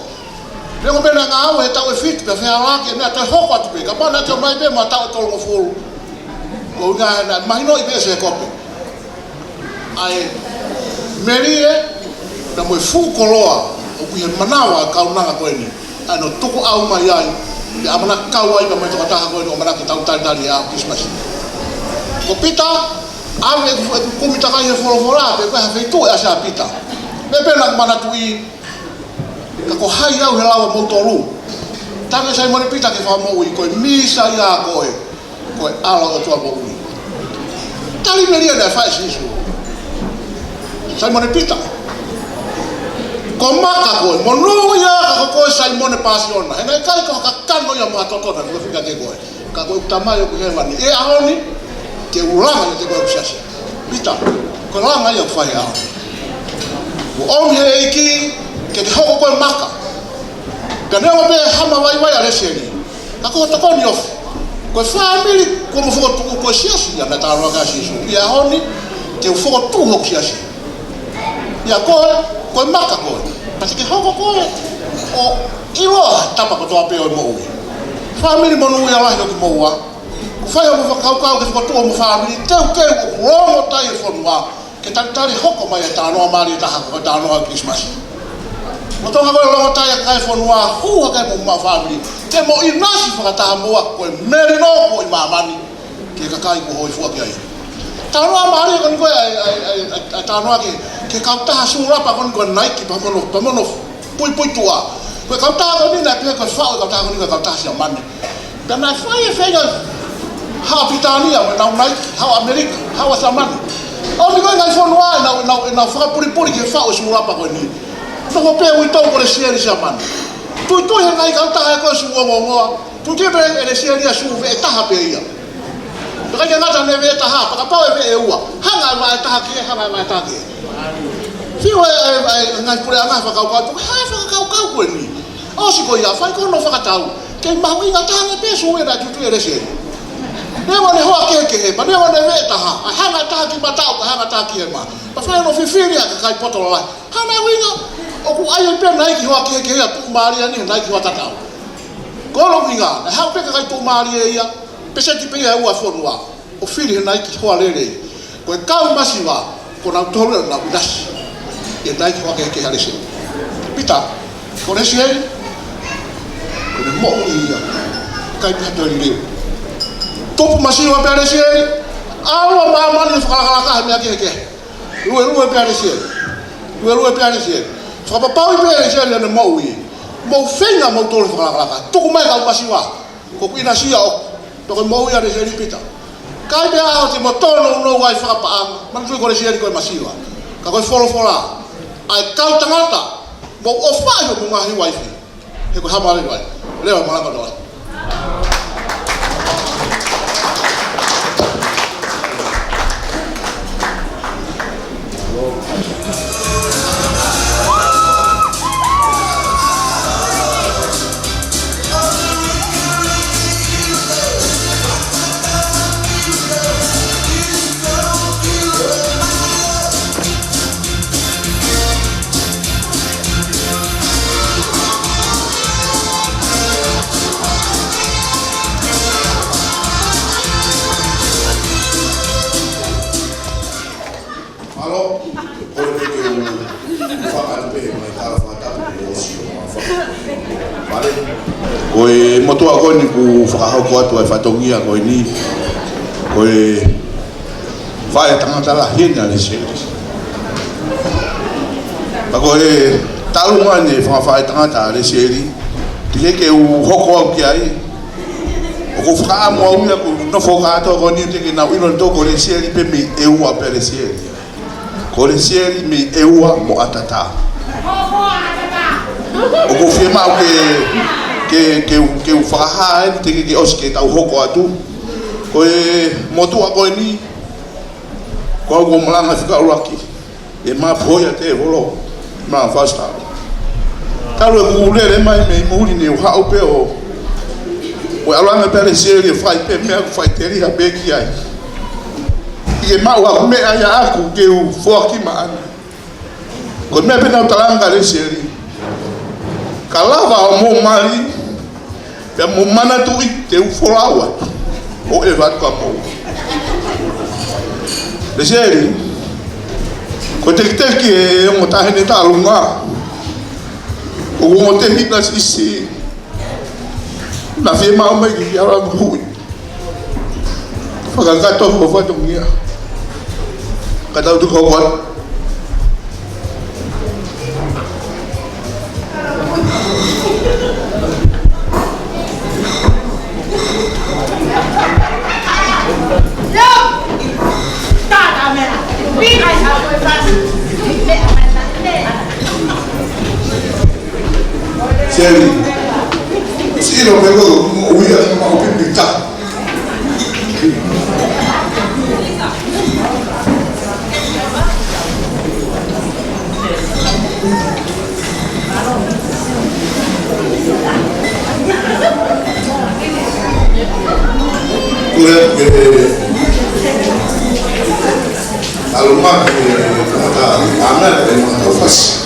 Rengo be na ngau e tau e fit pe fe ala ke na ta hoko atu pe ka pa na te mai be ma tau tolo fulu. Ko nga na mai no i be se ko. Ai merie na mo fu koloa o ku ye manawa kaunanga ko ni. Ano tuku au mai ai. Ya amana kau ai ba mai to ta ko ni o mana ki tau ta dali a Christmas. Ko pita ave ku mi ta ka ye folo pe ka fe tu a sa pita. Pepe nak mana tui kako hai au helawa motoru tanga sai mo pita ke fa mo ko misa ya ko ala o tua mo tali meria da fa isu sai mo pita ko maka ko mo ya ko sai mo pasion na ngai kai ko kakano ya mo atoto na ko fika ke ko ka ko tamayo ko hewani e aoni ke ulanga ke ko kusasa pita ko langa ya fa ya o he iki ke hoko ko maka kana o be hama wai ale seri ako to ko ni of ko family ko mo fo ko siasi ya na ta ro ga sisu ya honi ke fo tu ho siasi ya ko maka ko pasi ke hoko ko o iro tapa ko to ape o mo family mo no ya la ko mo wa ko fa yo mo ka ke fo tu mo family te ke ro mo tai fo wa ke tantari hoko mai ta no mari ta ko ta no Christmas mo to ngalo lo ta ya kai fo no hu ka mo ma family ke mo inasi fa ta mo ko meri no ko mamani ke ka kai ko ho fu ki ai ta no mari ko ko ta no ke ka ta su ra pa ko nai ki pa mo pui tua ko ka ta ko ni na ke ko fa ka ta ko ni ka ta sia man dan na fa ye fe ha Britania na nai ha America ha wa saman o mi ngai fo na fa puri ke fa o su ra pa ko ni to ko pe wi to ko le sia man tu he ngai ka ta ko su ngo tu ke be ele sia su ve ta ha pe ia to ka nga ta ne ve ta ha pa pa ve e wa ha nga ma ta ke ha ma ta ke fi wa ngai puri anga fa ka tu ha fa ka ko ni o si ko ia fa ko no fa ka tau ke mau inga tanga pe suwe na tutu ere se ne wa ne ho ke ma ne wa ne veta ha hanga ta ki mata o hanga ta ki ma pa fa no fifiri ka kai poto la hana winga o ku ai pe na ki ho ke ya tu maria ni na ki ho ta ta ko lo winga ha pe ka kai tu maria ya pe se ti pe ya wa fo no o fili na ki ho ale ko ka masiva ko na tole na budas e dai ki ho ke ale se pita ko ne se ko ne mo ia kai pe to ri topu masiva pe ale se awa mama ni fa ka me ke luwe pe ale se luwe pe ale se fa pa pa pe ale se ne mo wi mo fenga mo tole fa ka to ko mai ka masiva ko ina sia o to ko mo ia de se pita kai be a te motono no wai fa pa man fui ko le sieri ko masiva ka ko folo fola ai kau tangata mo ofa yo mo ngai wai fi he ko hamale wai le wa mala ko Koe motoa koe ni ku whakahauko atu e whatongia koe ni koe whae tangata la hina le series. Pa koe talunga ni whae tangata le series tike ke u hoko au ki ai o ko whakaamu au ia ku no whakaato koe ni teke na wino toko le series pe me eua pe le series. Ko le series me eua mo atata. O ko whia mau ke u whakaha e teke ke osi ke tau hoko atu koe motua koe ni ko au malanga whika uraki e mā poia te holo mā whasta karu e kuulere mai me muri ni u hau pe o alanga pere seri e whai pe mea whai teri ha beki ai i e mau aku mea ia aku ke u whoaki maana koe mea pena utalanga le seri ka lava o mō mari pia mo mana tu i te ufolawa o e vat ka mo le seri ko te ki e mo ta hene ta lunga o mo te hita si na fi ma mai ki ara hu fa ka to mo fa to mia ka ta tu ko ko Seri, si lo veo muy a la mano pinta. Alumma kata anak dan mengafas.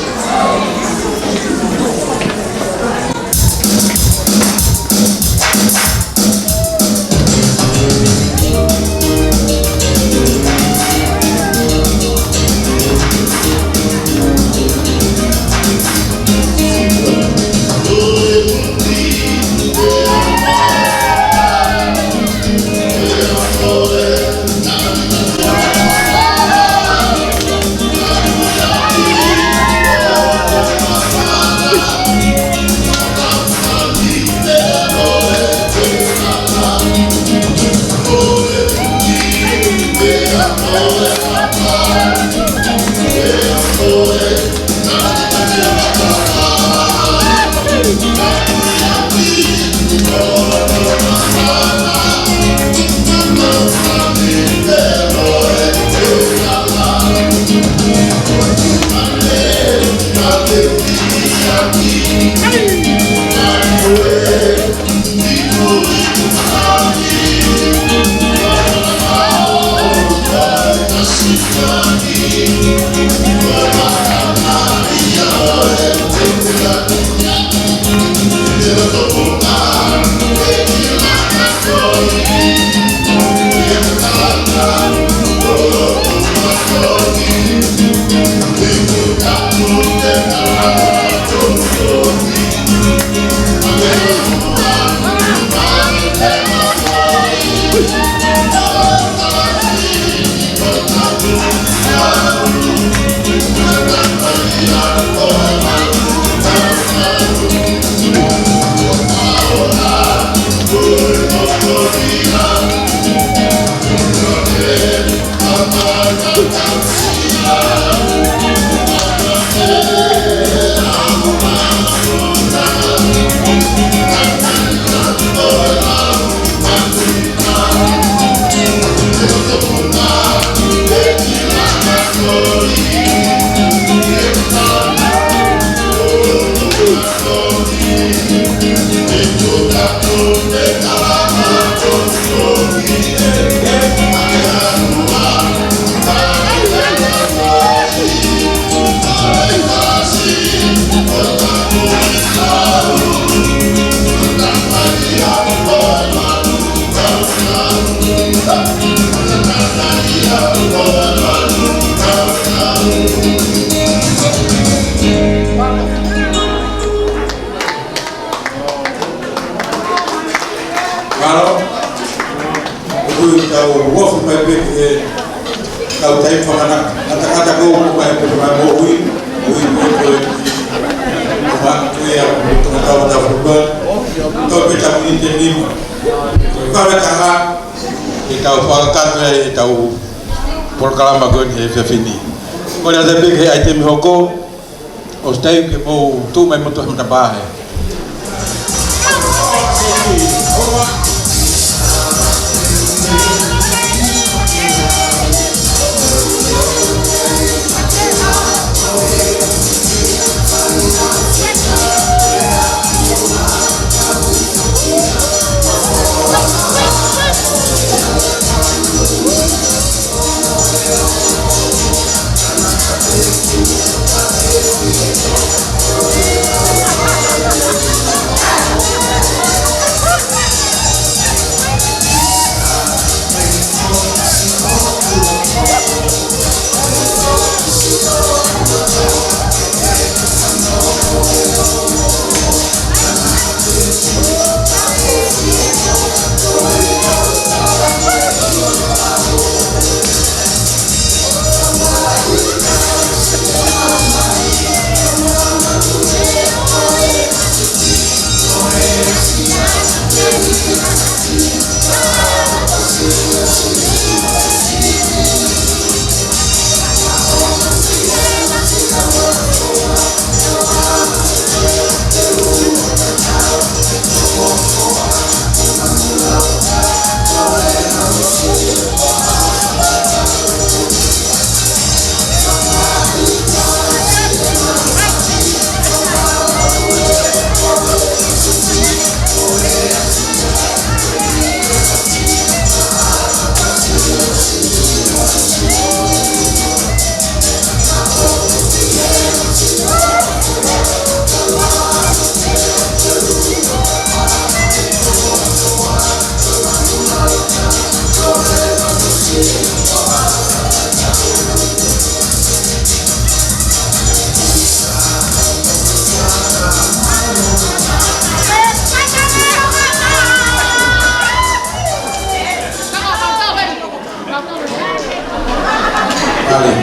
hui tau wofu mai peke tau tai whamana kata kou mai peke mai mo hui hui a tunga tau tau whurupa tau pe tau ni te nima whawetaha e tau whakakatu e tau Porokalama Goni he whiawhini ko rea te peke ai te mihoko o stay ke mo tu mai motu hamta bahe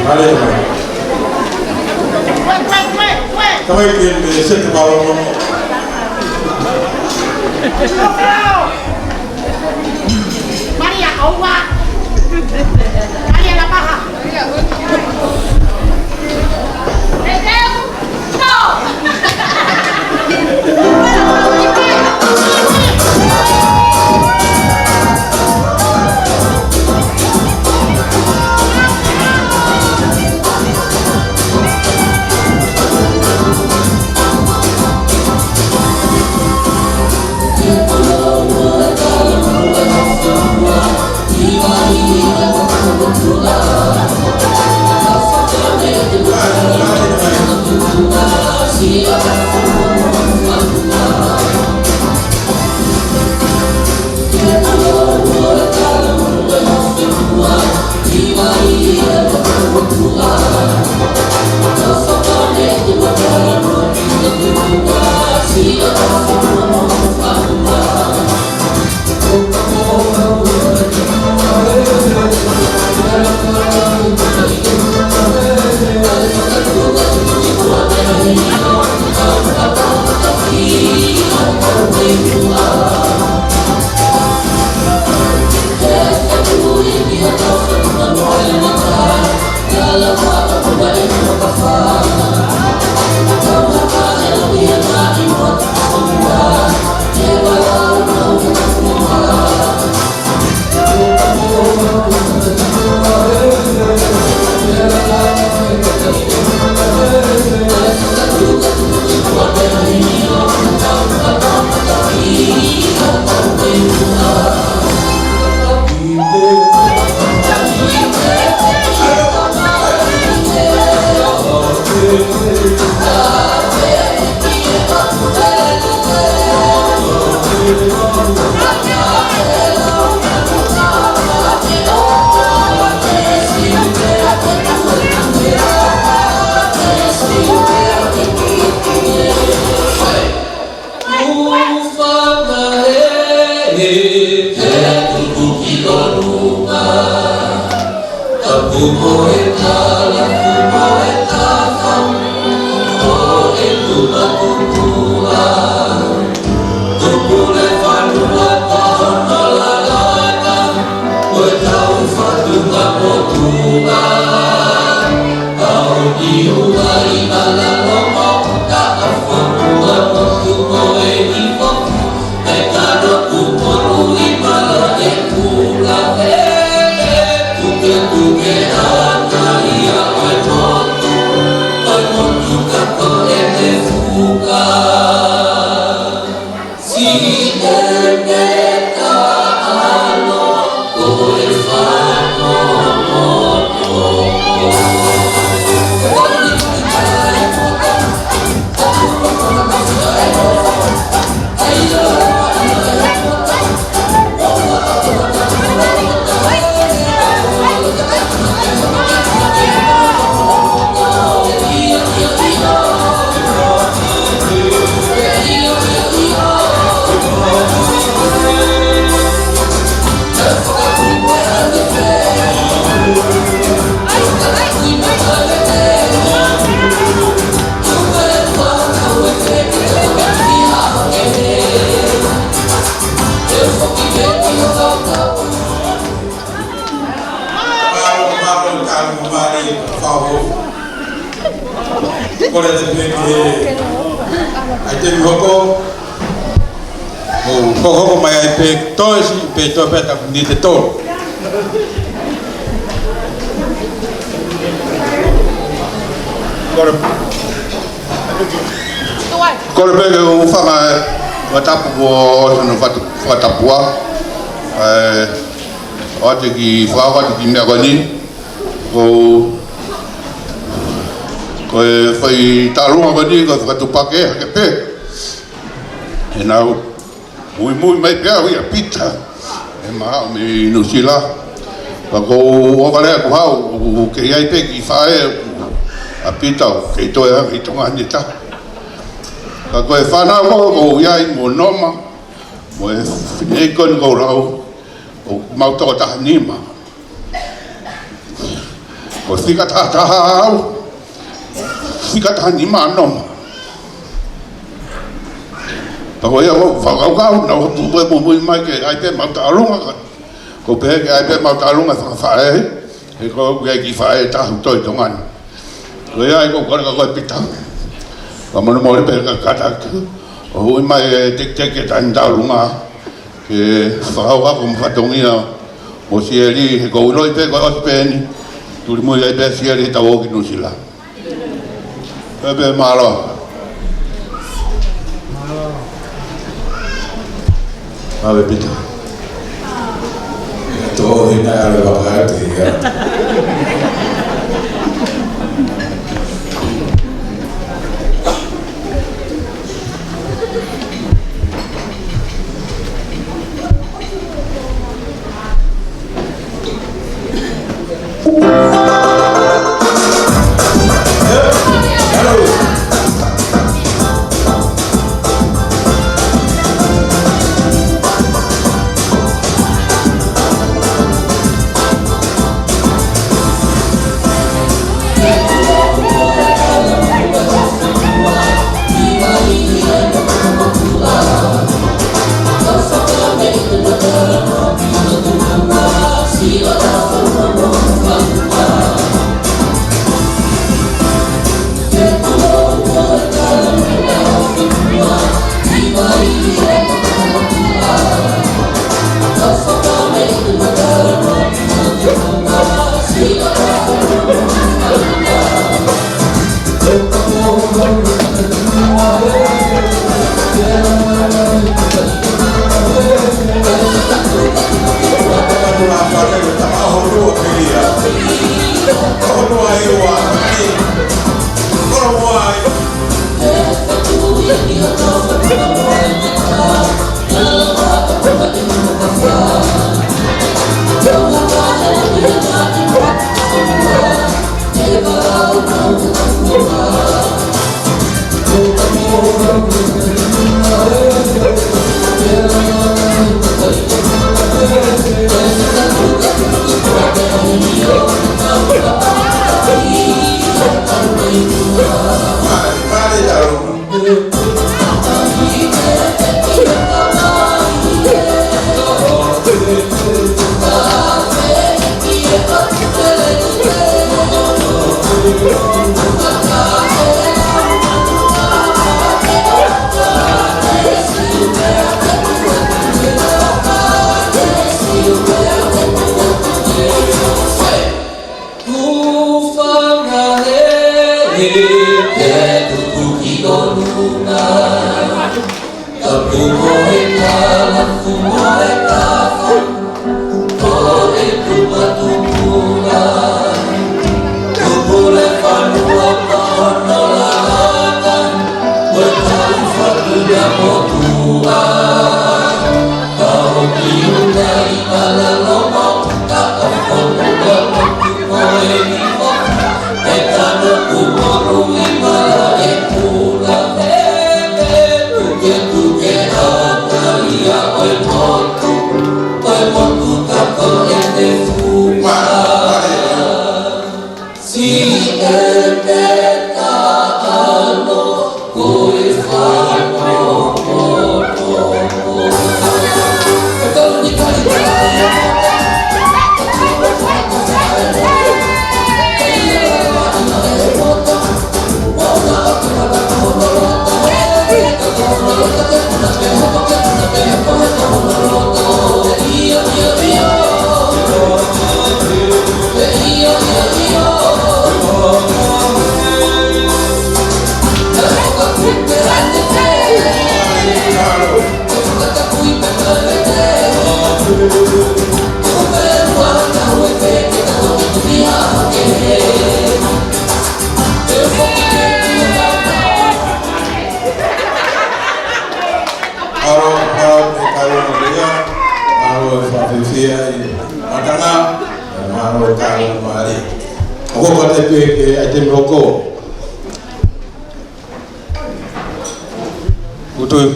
Vale. Kawai ke sete balo no. Maria Aua. Maria la paja. See Kore peke o whanga watapu o tano whatapua o ate ki whawatu ki mea koni ko e whai tālunga koni ko whakatupake hake pe e nau mui mai pia hui a pita e maha o me nusila ko o valea ku hau ke iai pe ki whae a pita o ke itoe hanga i tonga hanita ka koe whanau ko iai mo noma mo e whinei koni ko rau o mautoko taha nima ko whika taha au whika taha nima noma pa ko ia ko whakaukau na o tuwe mumui mai ke aipe mauta alunga ko pehe ke aipe mauta alunga whakawhae e ko iai ki whae tahu toi tongani ko iai ko kore ka koe pita ka manu mori pe ka kata o hui mai e tek e tani taurunga ke whakau ako mwhatongia mo sieri he kou roi pe koe oti peni turi mui ai pe sieri tau oki nusila pepe maaloa Mawe pita to hina ale wakati ya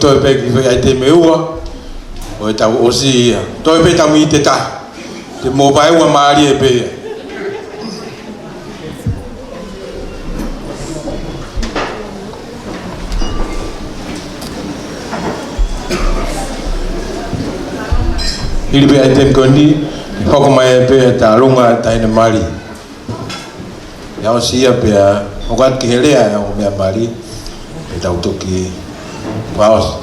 Tôi pe ki ai te meua o tau osi toi pe tamu te ta te mobile wa mari e pe ili pe ai te kondi hoko mai pe ta lunga ta ina mari ya osi ya pe o kan ki hele ya o me mari pe tau toki Vamos.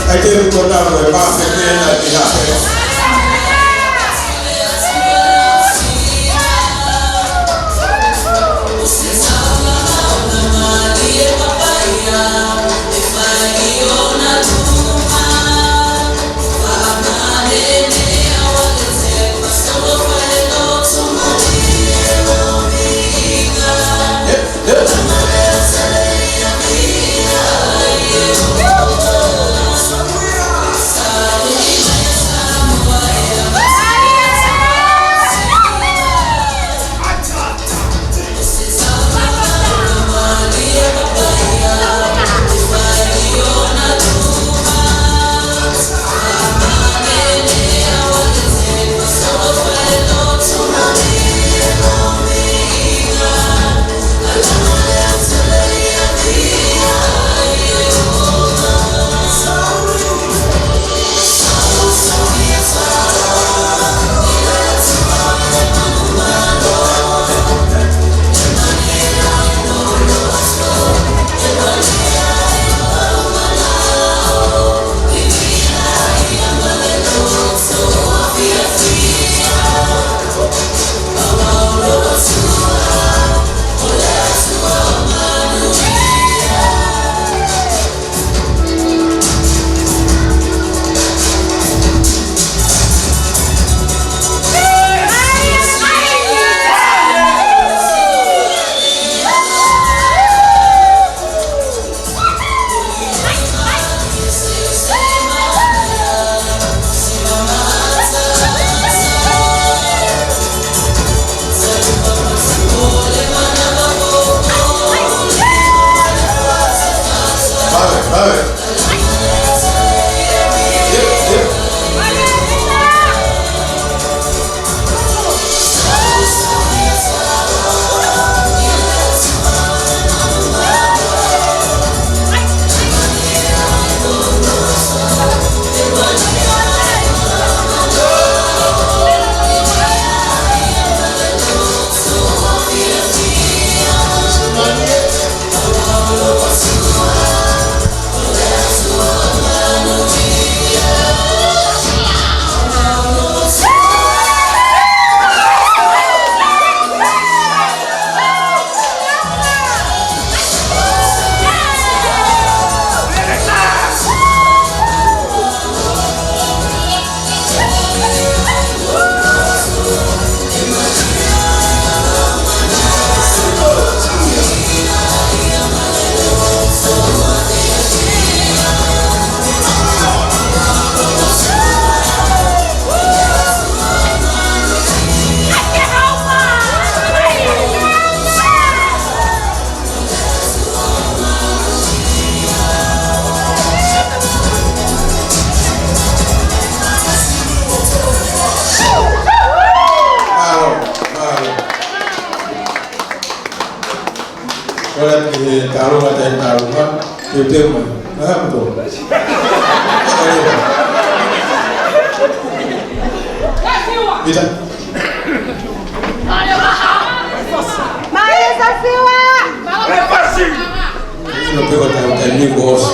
Hay que recordar lo de más pequeña y la fe. Oleh kalau ada yang tahu kan, itu mah betul. Bisa. Maya Safiwa. Repasi. Ini lebih kota ini bos.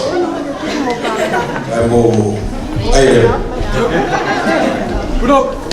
Kamu air. Bro.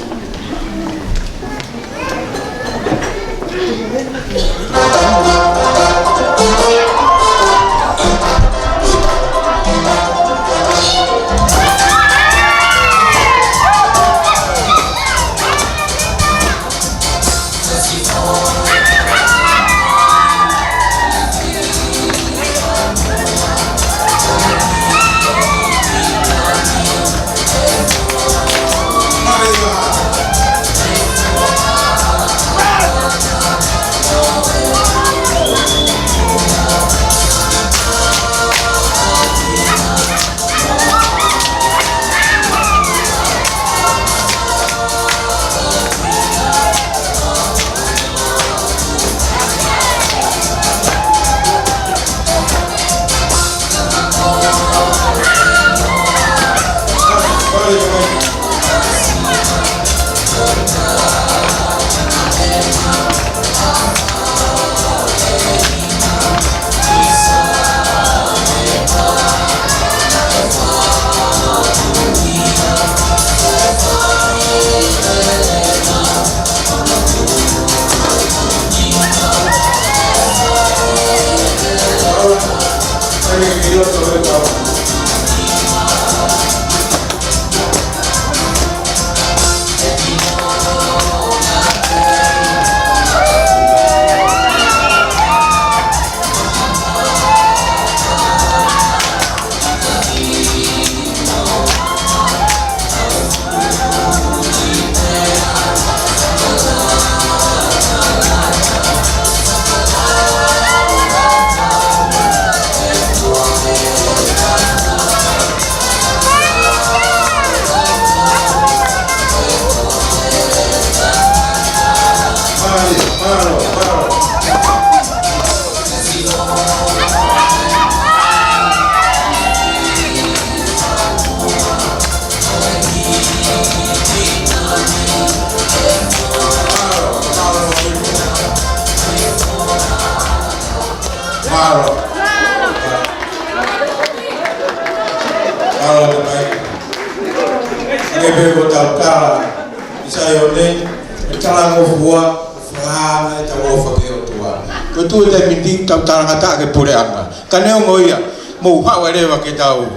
Betul dah minting tentang kata ke boleh apa? Karena orang ya mau apa dia pakai tahu,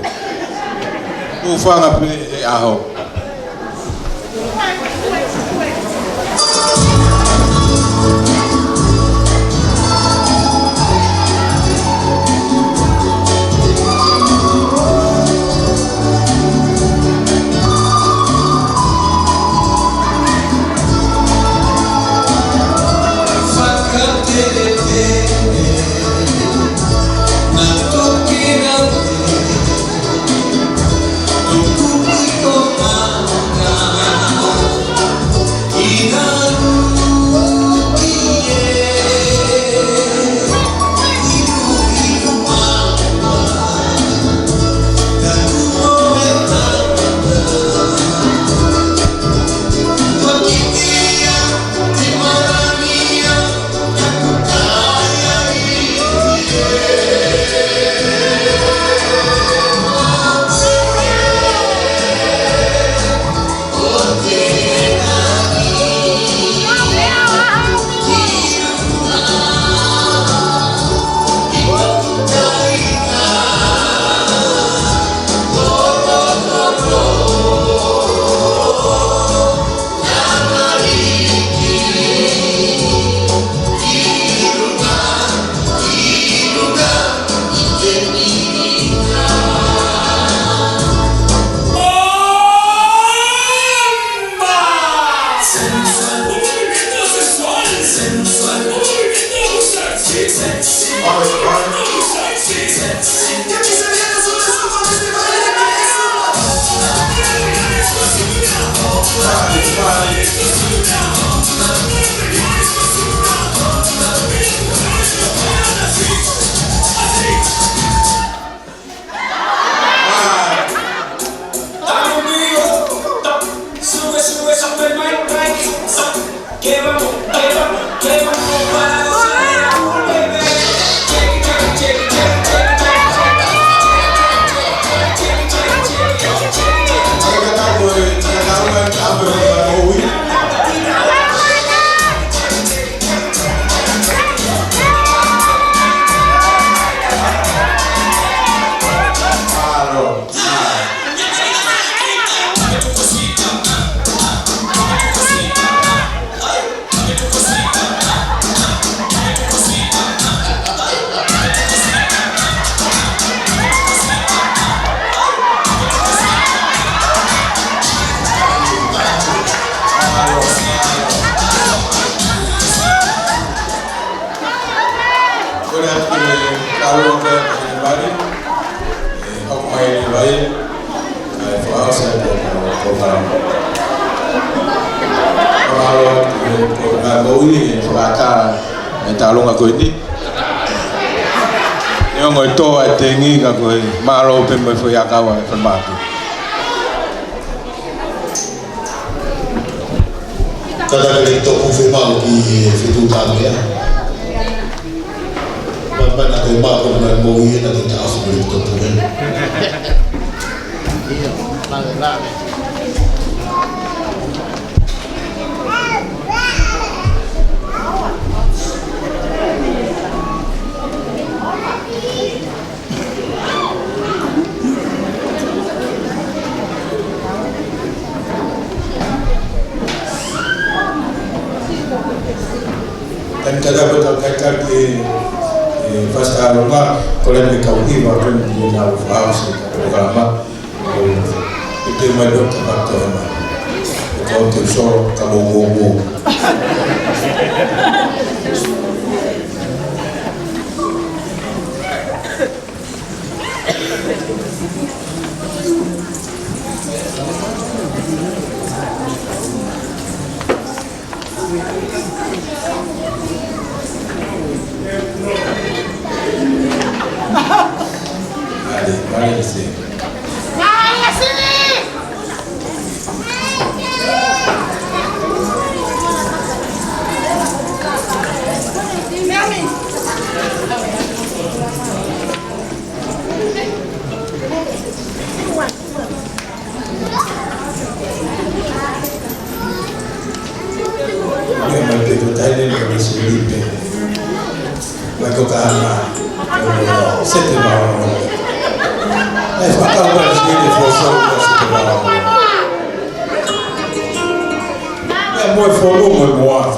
mau faham apa ahok. Nato que não, tu público Kore ati kalau ke bari, aku main baik, faham saya program. Kalau bau ini sebata, talung aku ini. Yang itu atengi aku, malu pembefu ya kawan pembantu. Kadang-kadang kita konfirmasi di situ tadi ya. Bapak nak tembak dengan bau ini nak kita asal itu pun. Iya, lagi. Dan kada betul kata di pasal rumah kalau di kau ini baru di dalam house lama itu malu tempat tu mah kau tu so kamu bobo Mari sini. Mari sini. Mami. Memang itu tadi yang disebut. Lagu kahana. Setembah. Fakal bersini fosil setembah. Ya mau follow mau muat.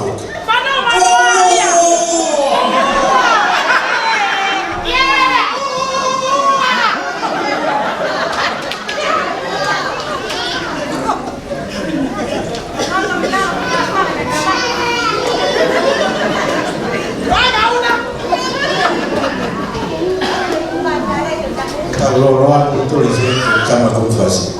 Kalau orang itu disini sama konfirmasi.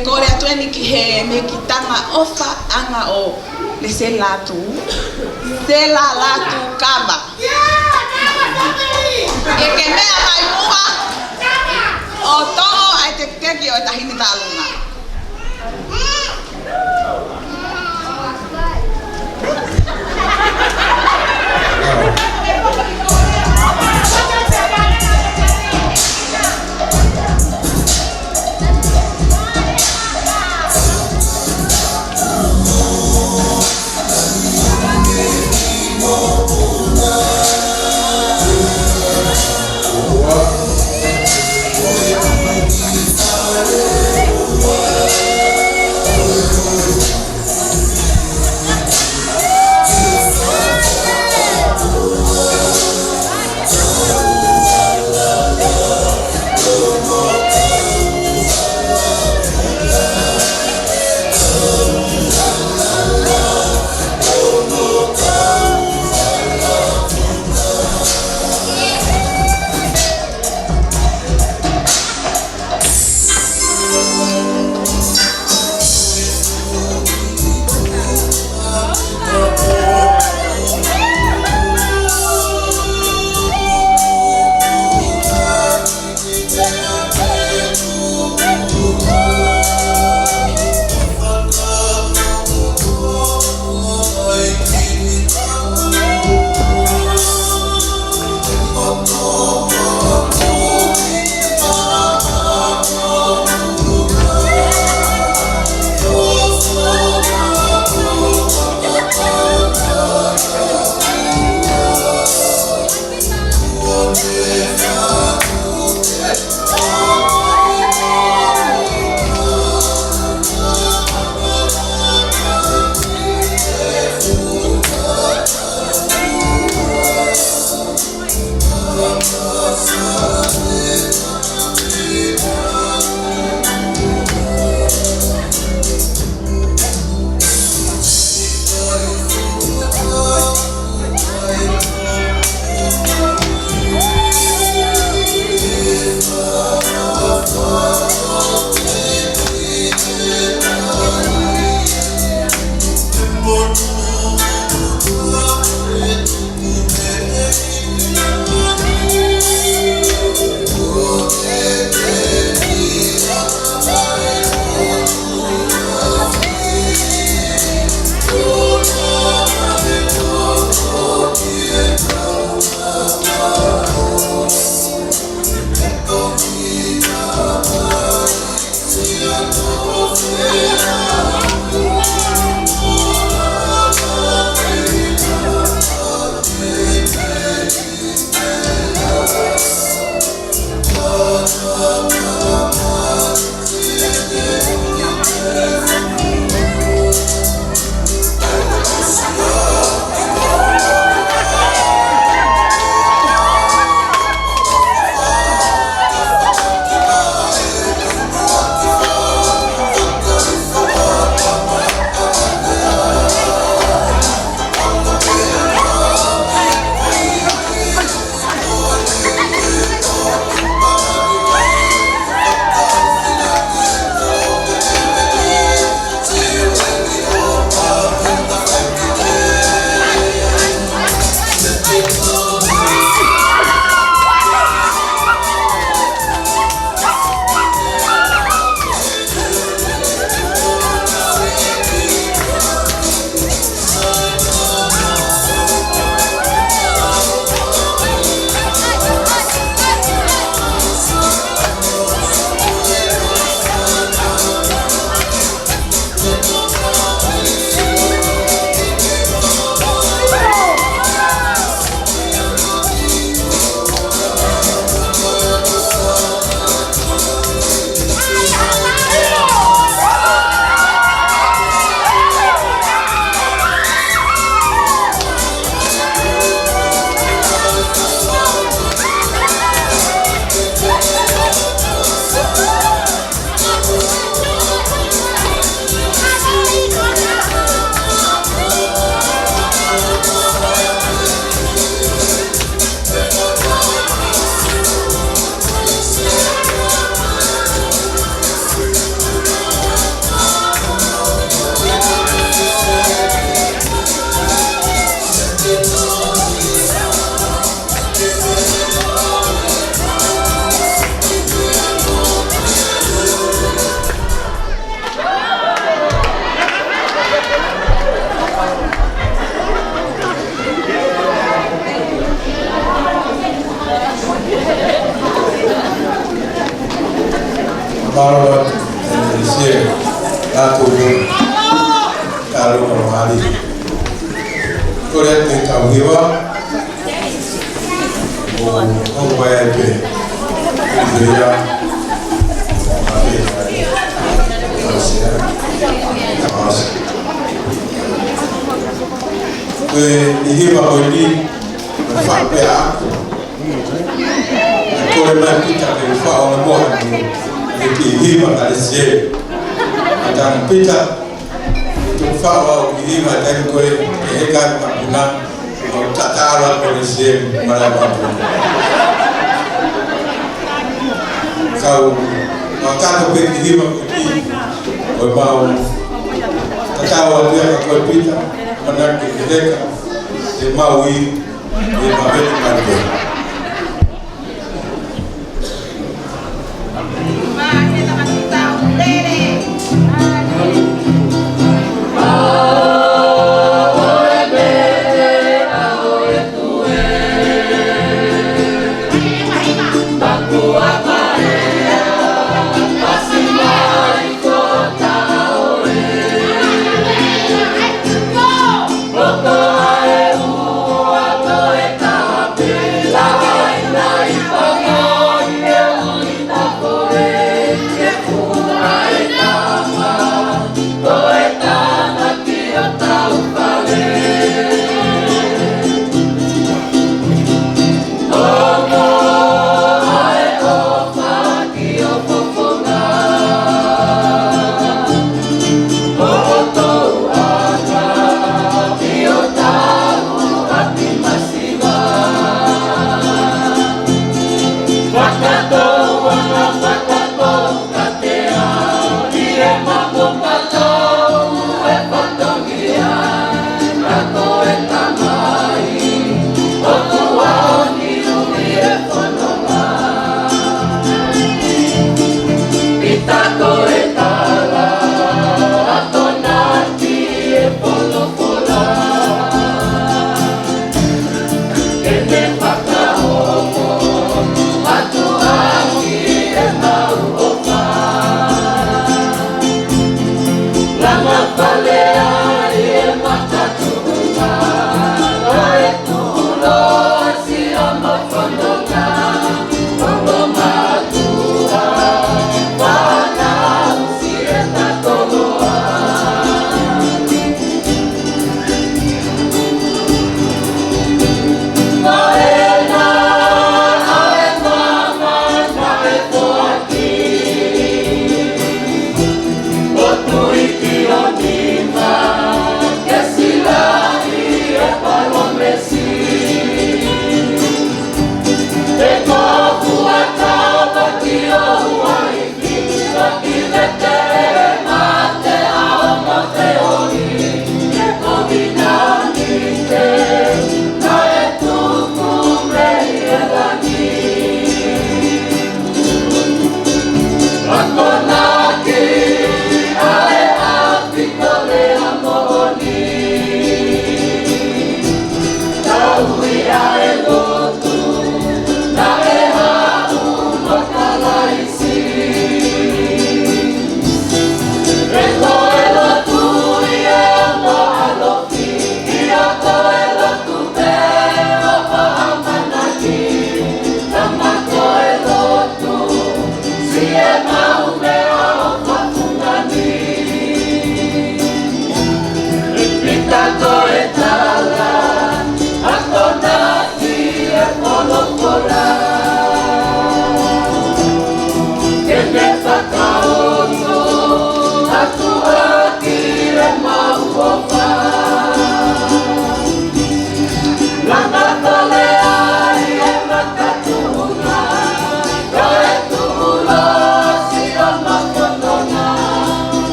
Koe atueni ki he me kitanga ofa anga o le se latu kama e ke mea mai mua o to'o ai te keki o tahini talunga Marot Indonesia Ratu Kalau Mawali Korea Tingkau Hiwa Owaebe Indonesia Asia Asia Hiwa ini Fakta Korea kita Fakta orang Ukihima kalisye atampita tufawa ukihima tankwe eheka makuna utatala kalisye marababu kau wakati ukihima kuti wabao tatawa dia kakopita manake kideka emawi emabeti kanwe La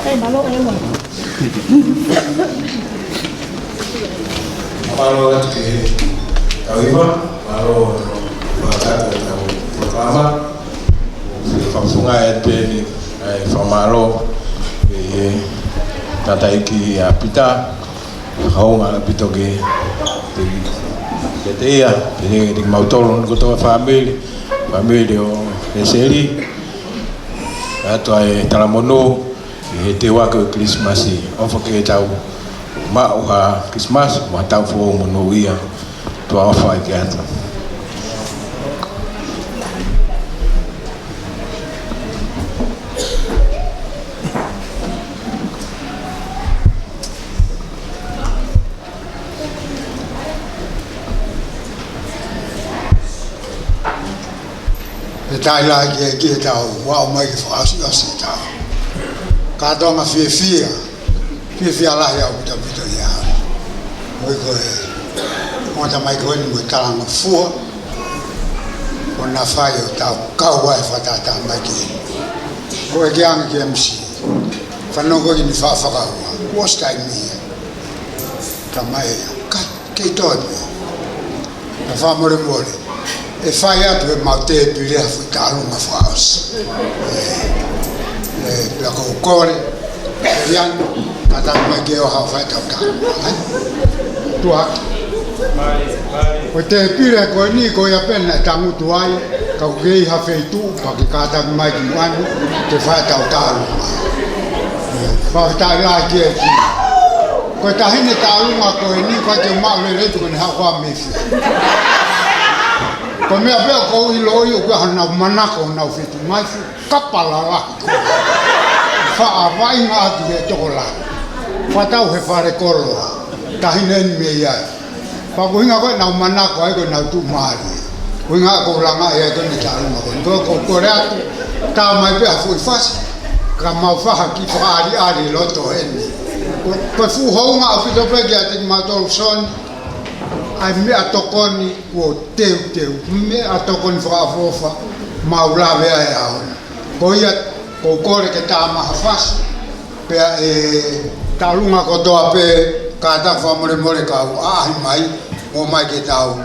Malo ewan. Malo ke Tauiva, malo wakati na programa funga eteni famalo tata iki apita haunga apito ke tetea di mautolo ko family o eseri ato ai talamono te wa ke Christmas ofo ke tau ma o ha Christmas ma tau fo mono ia to afa ke ata tai la ke tau wa mai ke fa asi tau ka donga fia la ya uta bito ya moi ko mo ta mai ko ni ta ma fu ko na fa yo tau ka wa fa ta mai ke ko ke ang ke mc fa no ko ni fa ka wa stai mi ta mai ka ke to ni fa mo e fai atu e maute pile a futalo ma faus la kokore yan tata ma ke o ha fa ta tu ha o te pile ko ni ko ya pena tangu tu ai ka ke ha fe tu ka ke ka ta ma ki wan te fa ta fa ta la ke ko ta hine ta lu ma ko ni ko te ma le tu ni ha kwa me ko me ape ko ilo yo ko hana manako na fitu mai kapala la fa avai ma di tola fa tau he fare kolo tahinen me ya fa ko hinga ko na manako ai ko na tu mari ko hinga ko langa ya ko ni taru ma ko ko rea ta mai pe fu fas ka ma fa ki fa ari loto en ko fu ho ma afito pe ya ti ma to son ai me atokoni o teu me atokoni fofa maula vea ya ko ia ko kore ke ta ma hafas pe talunga ko do ape ka ta fa more ka mai o mai ke tau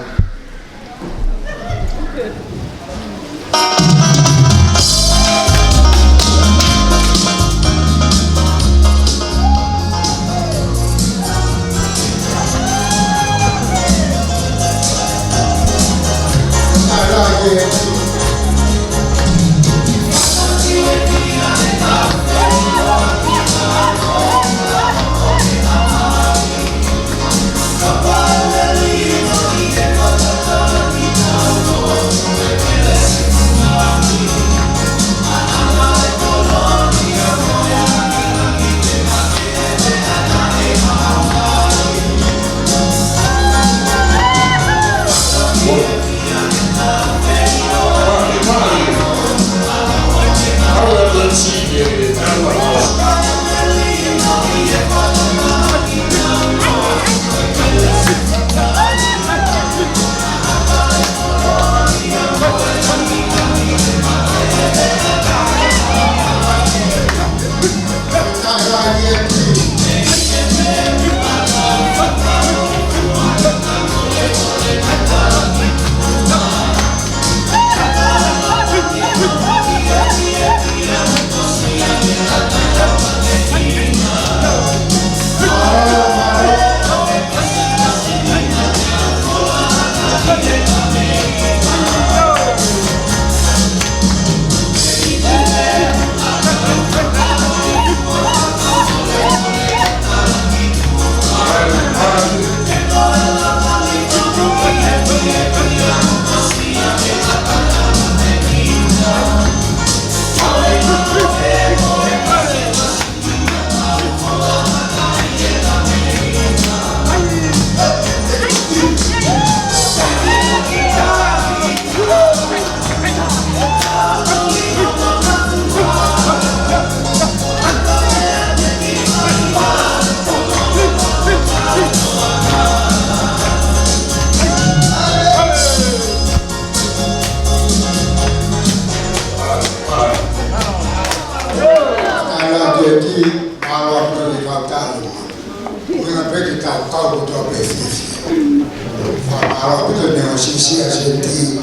sisi asenti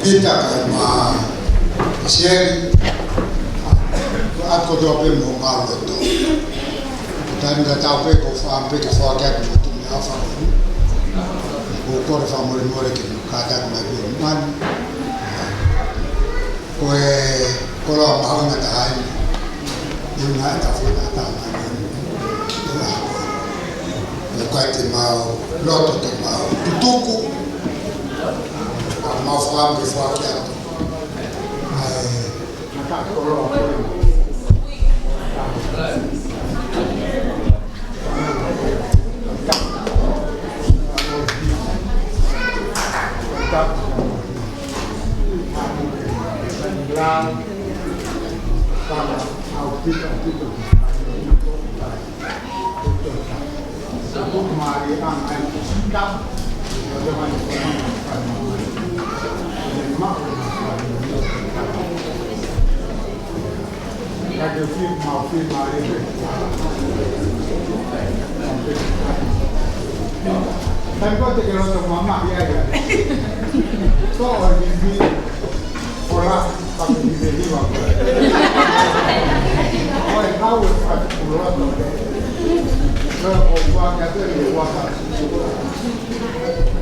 kita kama sieri ako dope mo malo to tan da tau pe ko fa pe ko fa ka ko tu na fa ko ko fa mo le mo le ke ka ta ma bi man ko ko lo ma nga ta ai ni na ta fa ta ma ni ko te ma loto te ma tutuku ma fa pe fa ka Tapi kau tak kira tu mama dia ada. Kau orang ini orang pakai di sini apa? Kau tahu apa pulau tu? Kau buat kata dia buat apa?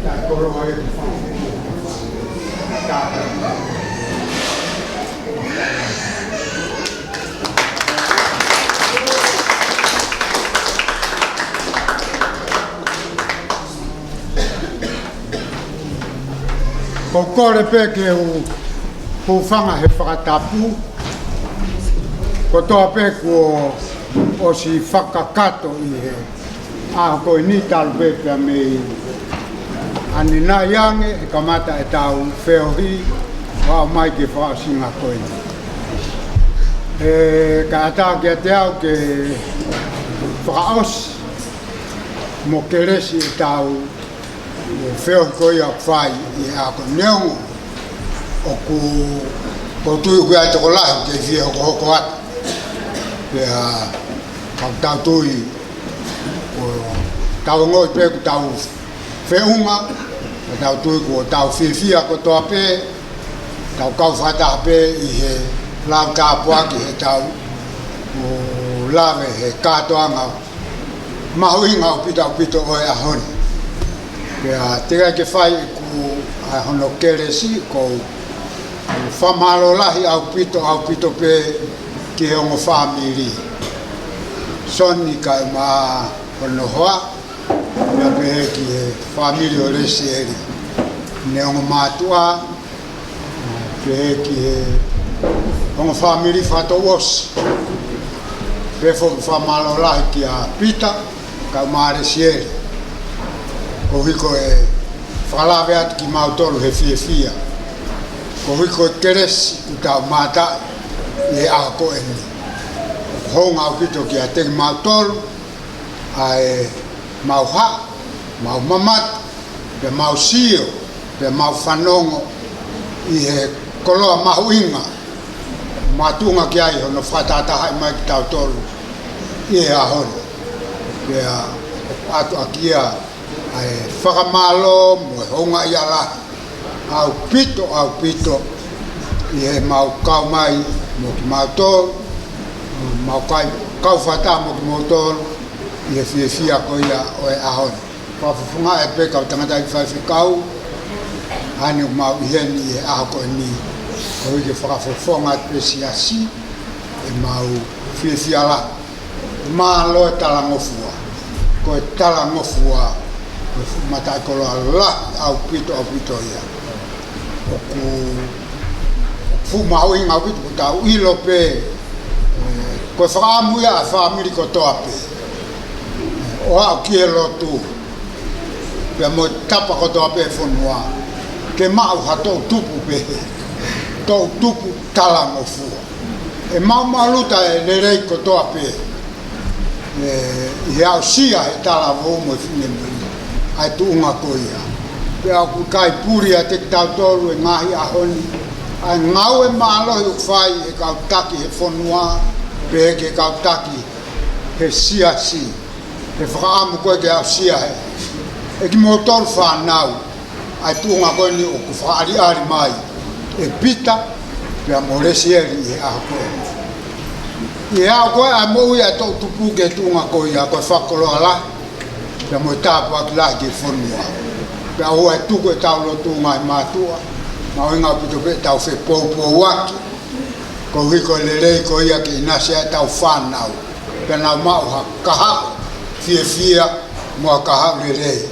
Tak korang ada. Tak. Ko kore pe ke o fanga he whakatapu, ko toa pe ko o si whakakato i he. A ko i ni talu pe pia me ani nā iange e kamata e tau wheohi wao mai ke whaasinga koe. Ka ata ki a te au ke whakaos mo ke resi e tau feo ko ia fai e a ko neongo o ko tui ku ai to la ke fie ko ko at pe a ka tau tui o tau ngoi pe ku tau feunga tau tui ko tau fie ko to pe tau kau fata pe i he la ka po ki he tau o la he ka to anga mahuinga pito o a hon. Pea tega ke whai ku a hono keresi ko whamalo lahi au pito pe ke hongo whamiri. Soni kai ma hono hoa, mea pe ki he whamiri o resi eri. Ne hongo mātua, pe ki he hongo whamiri whato os. Pe whamalo lahi ki a pita, kai ma resi eri. Ko hiko e whalawe atu ki mautolu he fia. Ko hiko e keresi u tau mātai i he ako e ni. Honga au pito ki a teki mautolu, a e mau ha, mau mamat, pe mau sio, pe mau whanongo i he koloa mahu inga. Matunga ki ai hono whatatahai mai ki tau tolu i he ahoni. Pe atu akia ai whakamalo mo honga i ala au pito i he mau kau mai mo ki mautol mau kau whata mo ki mautol i he fia ko ia o e ahon whawhunga e pe kau tangata i whaiwhikau hani mau i heni i he aho ko e ni o i ke whakawhonga pe siasi e mau fia la malo e talangofua ko e talangofua mata kolo ala au pito ia o ku fu mau inga au pito ta ilo pe ko famu ya family ko to ape o au kielo tu pe mo tapa ko to ape fonwa ke mau hato tupu pe to tupu tala mo fu e mau maluta e lerei ko to ape e au sia e tala vo mo fine ai tu unga koia. Pea ku kai puri a te tau tolu e ngahi ahoni. Ai ngau e maalohi u whai e kau taki he whanua, pe ke kau taki he sia si. He whakaamu koe ke au sia he. e ki motor whanau ai tuunga koe ni o ku whaari ari mai e pita pia moresi eri e aho koe e aho koe a moui a tau tupu ke tuunga koe a koe whakolo ala pia mo tāpu aki lahi ke whonua pia hoa e tuku e tau lo tuunga e mātua ma o inga pito pe tau whe pou waki ko hiko lelei ko ia ki inasi e tau whanau pia nau mau ha kahau fia mo kahau lelei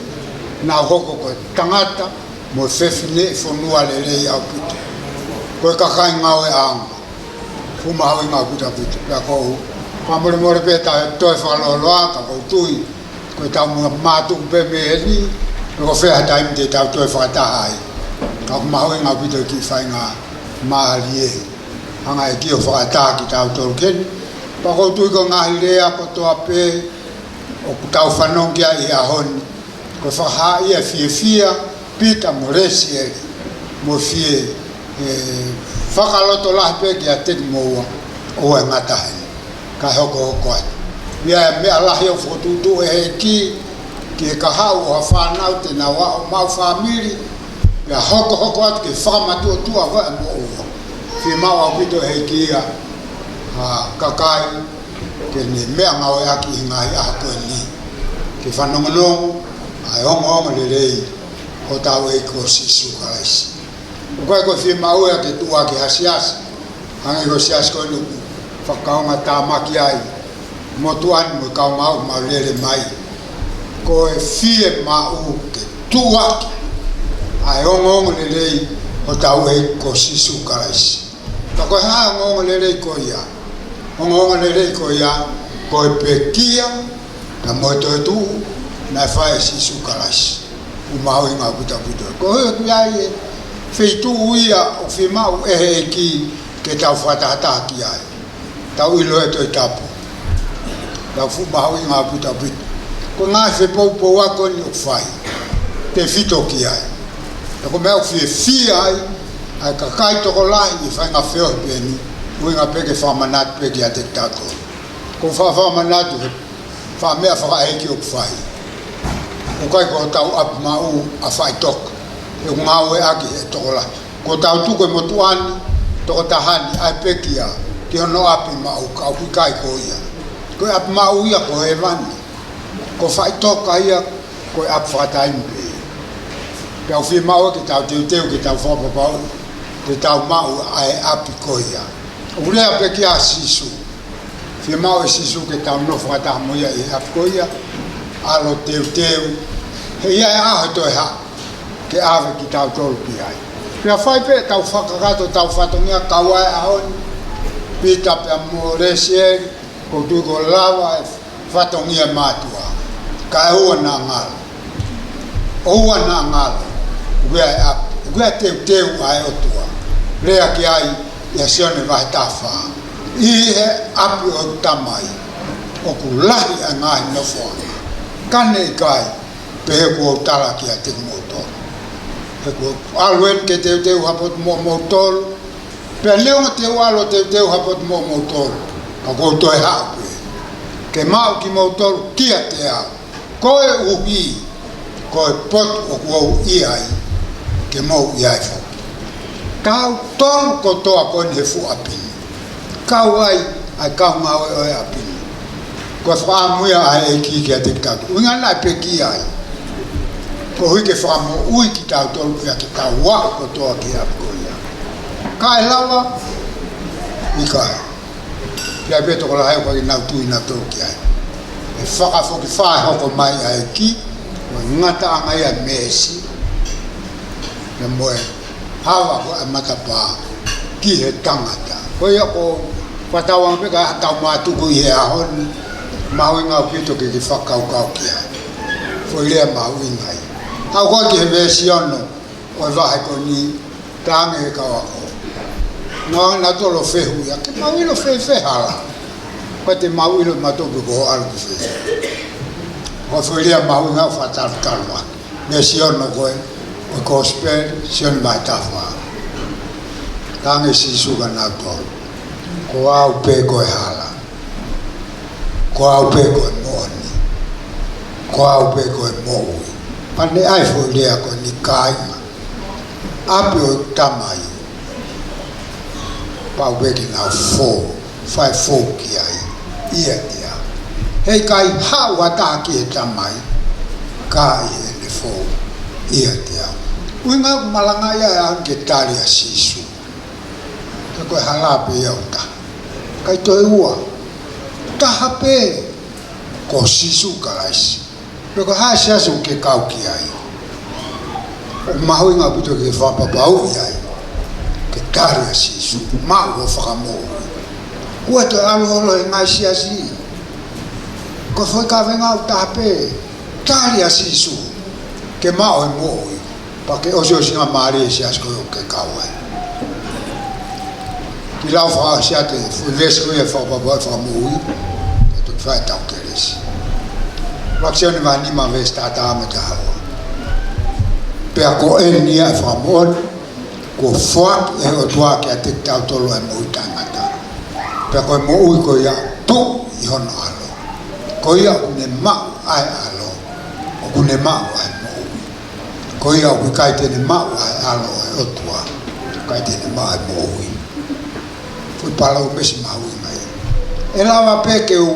nau hoko koe tangata mo whewhine e whonua lelei au pito koe kakai ngau e anga fuma hau inga pita pia kou whamore more pe tau e toi whaloloa ka kou tui koe tau mga mātuku pe me heni ko whea taimi te tau toi whakatahai ka kumahau inga pito ki whai ngā mahari e hanga e ki o whakataha ki tau tolu keni pa kou tui ko ngahi rea ko toa pe o ku tau whanong kia i ahoni ko whaha ia fia pita mo resi e mo fie whakaloto lahi pe ki a teki moua o e ngataheni ka hoko atu ia mea lahi o whotutu e ki e kahau o whanau te na wa o mau whamiri ia hoko atu ke whakamatua tua koe mo ua fi mau au pito he ki ia kakai ke ni mea ngau e aki i ngai aha koe ni ke whanongonongo ai ongo lelei o tau e ko sisu kalaisi o koe koe fi mau e ke tua ke hasiasi hangi ko siasi koe nuku whakaonga tāmaki ai motuani mo kau mau lele mai ko e fie mau ke tuaki ai ongo lelei o tau e ko sisu kalaisi ta ko ha ongo lelei ko ia ongo lelei ko ia ko e pekia na moto tu na fai sisu kalaisi o mau inga puta ko e ai feitu ia o fi mau e ki ke tau fatata ki ai tau ilo e to tapu la fu mau inga puta ko nga se pou ako ni o fai te fito ki ai ko me o fi ai ai ka kai to ko lai ni fai nga feo pe ni o inga pe ke fa manat pe ki ate tato ko fa manat fa me fa ai ki o fai o kai ko tau ap mau a fai tok e nga o aki e to la ko tau tu ko mo tuani to tahani ai pe ki a ki no api mau ka pu kai ko ia ko ap mau ia ko e vani ko fai toka ia ko ap fatai mpe pe au fi mau ki tau teu ki tau fa papa te tau mau ai api ko ia o le ape ki a sisu fi mau sisu ki tau no fata mo ia e ap ko ia alo teu he ia a to ha ke ave ki tau tol pi ai pe fai pe tau fakakato tau fatongia kawai aon pita pe amoresieri ko tu ko lava fatongia matua ka o na ngal gua te ai o tua rea ki ai ya sione vai tafa i he api o tamai o ku lahi a ngai no fo kane kai pe ko tala ki a te motor pe ko alwen ke te hapot motor pe leo te walo te hapot motor ka ko to ha ke mau ki motor ki a te a ko e uhi ko e pot o ko i ai ke mau i ai fo kau tol ko to a ko ne fu api kau ai kau mau e api ko fa mu ya ai ki ke te ka unga na pe ki ai ko hui ke fa mo ui ki tau tol ya ki tau wa ko to ki a ko ya kai lawa ni kai ya beto ko la hai ko na tu na to ki ai e whaka whoki whae hoko mai ai ki o ngata anga ia mesi na moe hawa ko e matapa ki he tangata ko ia ko whatawang peka tau mātuku i he ahoni mahui ngau pito ki ki whakau kau ki ai fo lea mahui ngai hau koe ki he mesi ono o e wahe ko ni tange he kau ako na tolo whehu ia ke mahui lo whehala ko te mau ilo matopu ko alu se o feria mau nga fatal kalwa me sion no ko o gospel sion mai tafa tange si suga na to ko au pe ko hala ko au pe ko moni ko au pe ko mo Ane ai fo lea ko ni kai. Api o tamai. Pau beki na 5-4 ki ai. Ia ia. Hei kai hawa ta ki e tamai. Kai e le 4. Ia ia. Uinga malanga ia anke tari a sisu. Ka koe halape iau ta. Kai toi ua. Tahape. Ko sisu ka laisi. Peko hasi asu ke kau ki ai. O mahui ngā pito ke whapapau i ai. Ke tari a sisu. Mau o whakamou. Ua te aloholo e ngai si asi. Ko whai ka wenga o tahape. Tari a sisu. Ke mau e moui. Pa ke osi ngā maari e si asko o ke kau ai. Ki lau wha si ate. Fulesko e whapapau e whakamou i. Ke tu whai tau keresi. Laksioni vani ma ves tata me tahawa. Pea ko eni a whamon, ko fuak e o tua ki a te tau tolo e mui tangata. Pea ko e mui ko ia tu i hono alo. Ko ia une mau ai alo, o kune mau ai mui. Ko ia ui kaitene mau ai alo e o tua, kaitene mau ai mui. Fui pala u mesi mau i mai. E lawa peke u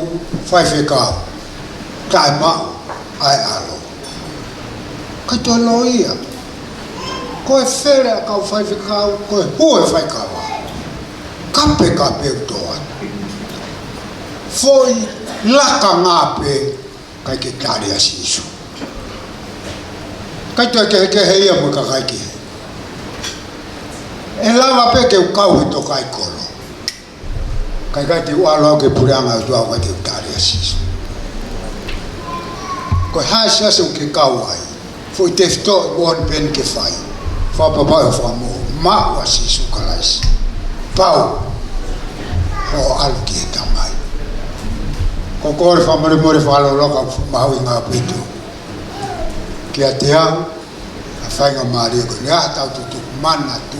whaiwhekau. Tai mau ai alo. Kai to loia. Ko e fere a kau whai whikau, ko e hua e whai kawa. Kape ka peu toa. Foi laka ngāpe kai ke tari a sisu. Kai to e ke heia mo ka kai ki he. E lawa pe ke u kau he to kai kolo. Kai te ualo ke pureanga u tua kai te tari a sisu. Ko haisi asu ke kau ai. Foi te fito bon pen ke fai. Fa papa e fa mo. Ma wa sisu kalaisi. Pau. Ho alu ki e tamai. Ko kore fa more fa lo loka maui ngā pitu. Ki a te au. A whai ngā maari ko. Ni a tau tutu. Mana tu.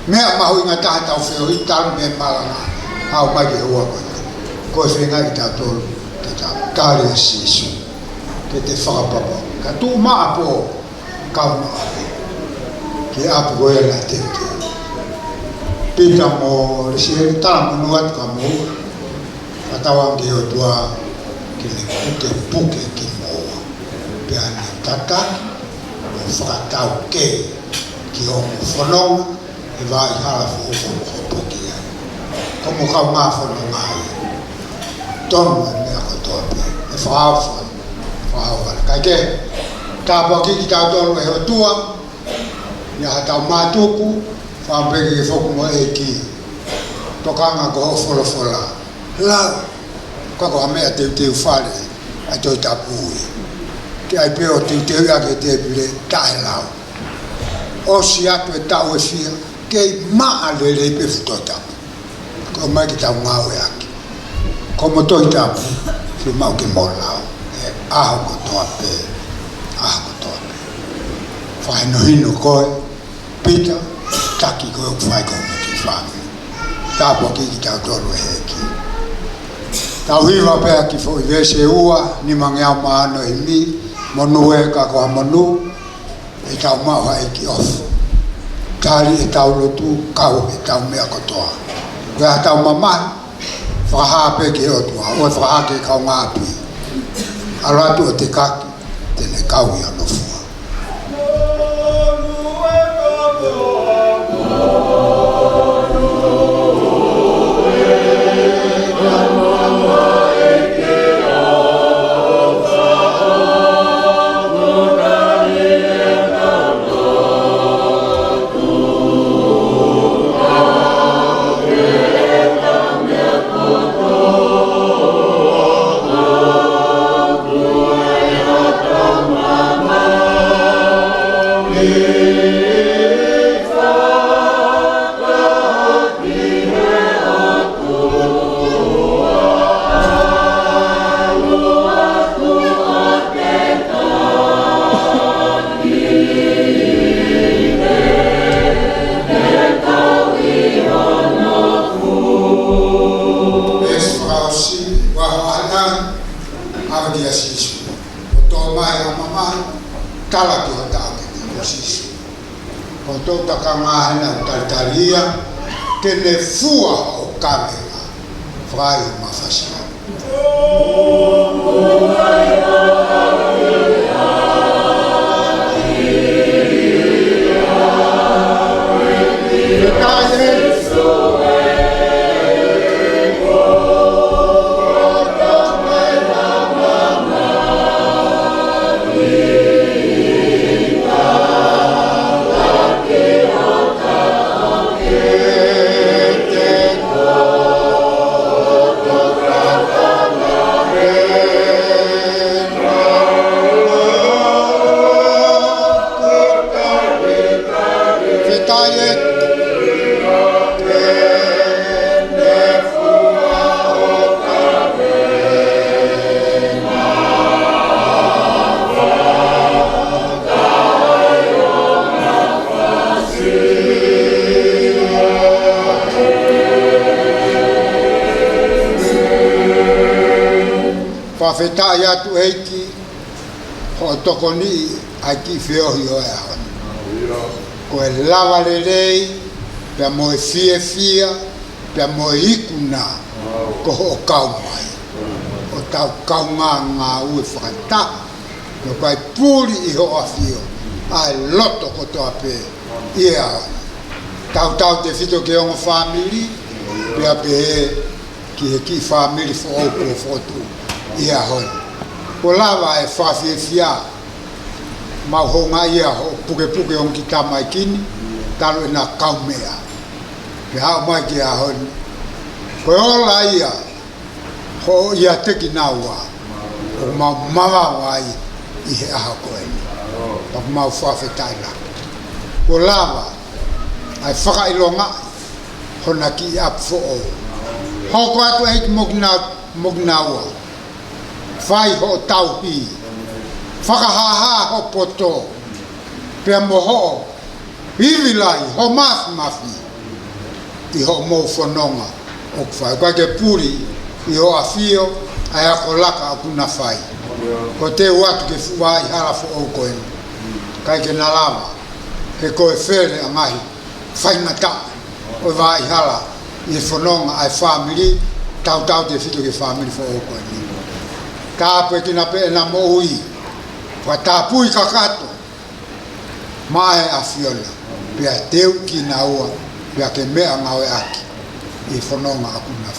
Mea maui ngā taha tau whio. I taru me malanga. Hau mai ke hua ko. Ko e whenga i tau tolu. Te tau. Tari a sisu. Ke te whakapapa. Ka tū maa pō kauna ape. Ke apu koe la te te. Pita mō resi heri tala manuat ka mō. Katawang ki o tua ki le pute puke ki mōa. Pea ni tataki o whakatau ke ki o mo whanonga e vai hala whoko ki ai. Ko mo kau ngā whanonga ai. Tonu e mea katoa pe. E whaawha. Kai ke tāpua ki tau tolu e ho tua ia hatau mātuku whampeki ke whoku mo e ki tokanga ko ho wholofola lau kako hamea teu whare a toi tapui ke ai peo teu ia ke te pire tae lau o si atu e tau e whia kei maa lele i pe futo tapu ko mai ki tau ngau e aki ko mo toi tapu si mau ke mo lau aho ko toa pe, aho ko toa pe. Whaino hino koe, pita, taki koe o whai koe me ki whami. Tāpua ki tau tolu e heki. Tau hiwa pea ki fo i vese ua, ni mangeau maano i mi, monu e ka koha monu, e tau maua e ki ofu. Tari e tau lotu, kau e tau mea kotoa. Wea tau mamai, whahape ki o tua, oe whahake kau ngāpi. Aratu o te kaki, tene kau i anofua. Mama kakangahana tartaria tene fua o kamera fai mafasha Whawheta ia tu eiki ho tokoni aki whiohi o ea honi. Ko e lawa le rei, pia mo e fie fia, pia mo e ikuna ko ho kau mai. O tau kau ngā ue whakata, ko kai pūri I ho a whio, ai loto ko toa pe I ea honi. Tau te whito ke ongo whamiri, pia pe ki he ki whamiri fo oku o fotu. Ia hoi. Ko lawa e whawhiawhia mau honga ia ho puke on ki tamai kini talo ina kaumea. Ke hao mai ki a hoi. Ko ola ia ho ia teki naua o mau mawawa I he aha koeni. Pak mau whawhetai la. Ko lawa ai whakailonga hona ki apfo o. Hoko atu eik mognaua. Fai ho taupi, whakahaha ho poto, pia moho, hivilai ho mafi, I ho mo whanonga, o kwhai, kwa ke puri, I ho awhio, ai ako laka akuna whai. Ko te watu ke fuwa I hala fo o koeni, kai ke nalawa, he koe where a mahi, whai ngata, o wa I hala, I whanonga ai whamiri, tau te whito ke whamiri fo o koeni. Ka pe kina pe na moui fa ta pui kakato mai a fiola pe teu kina ua pe ke me ngawe aki I fononga akuna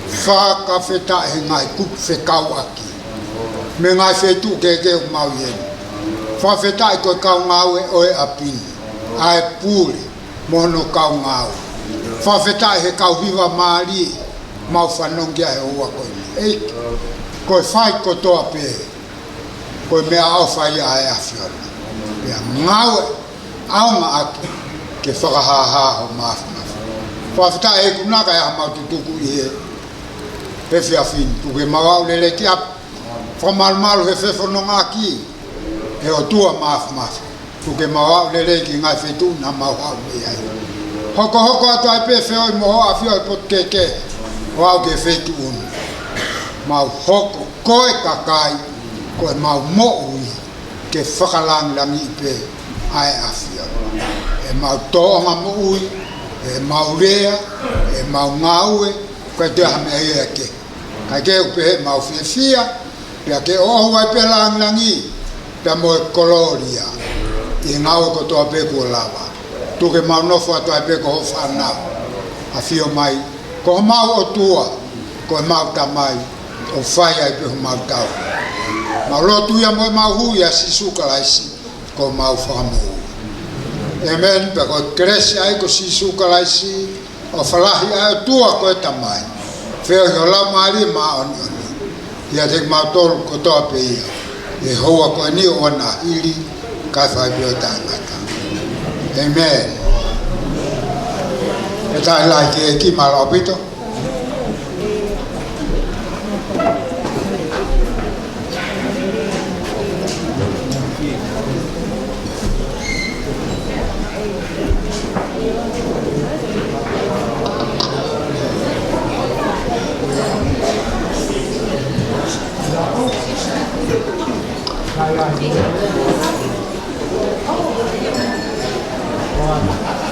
fa ka feta he ngai ku fe kau aki me ngai fe tu ke mau yen fa feta ko kau ngawe oe api ai puri mono kau ngau fa feta he kau viva mali mau fanongia he ua ko ei ko fai ko toa pe ko me au fai ai afiola ya ngawe au ma aki ke whakahaha ho mafu ko fita e kunaka ya matutuku I he fia fin tu ke mau lele ki ap formal he fefononga ki he o tua mafu tu ke mau lele ki ngai fetu na mau au me ai hoko atu ai pe feo mo afio pot keke wa ke fetu un mau hoko koe kakai koe mau mo'ui ke whakalangilangi pe ai awhia. E mau toonga mo'ui, e mau rea, e mau ngaue, koe te hame ai eke. Kai ke upe he mau whiawhia, pia ke ohu ai pe langilangi, pia moe koloria, I ngaue ko toa pe kua lawa. Tuke mau nofo atu ai pe ko ho whanau. A whio mai, ko mau o tua, koe mau tamai, o whai ai pe ho mau tau. Mau lotu ia moe mau hui a si sukalaisi ko mau whakamu. Amen, pe ko kresi ai ko si sukalaisi o whalahi ai o tua koe tamai. Whio hio lau maari maa oni oni. Ia te mau tolu ko toa pe ia. E hoa koe ni o na hiri kai whai pio tangata. Amen. E tai lai ki e ki mala opito. Wow.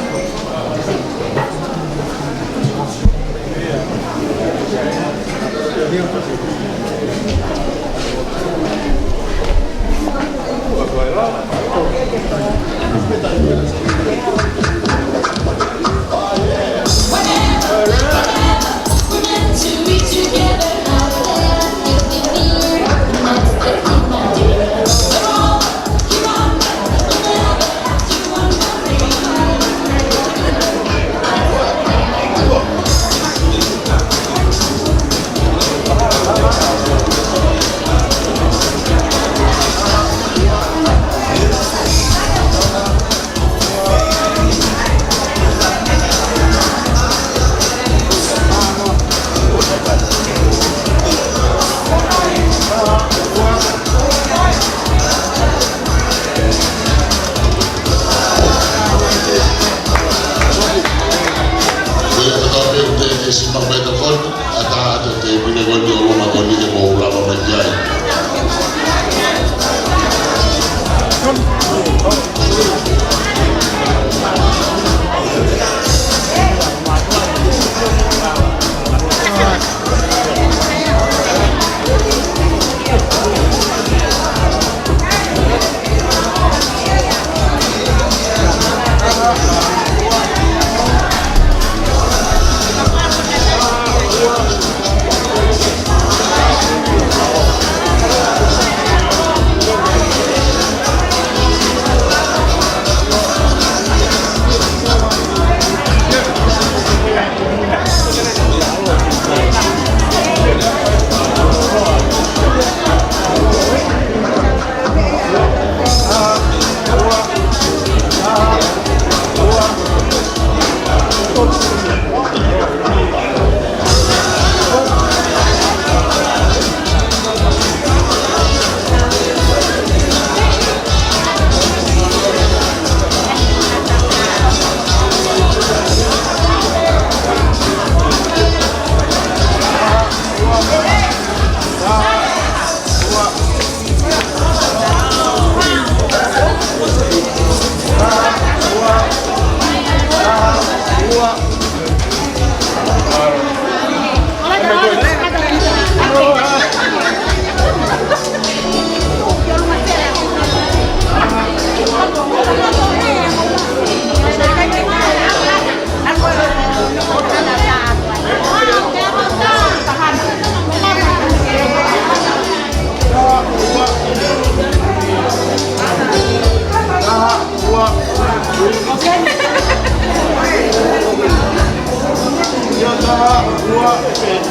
Dua,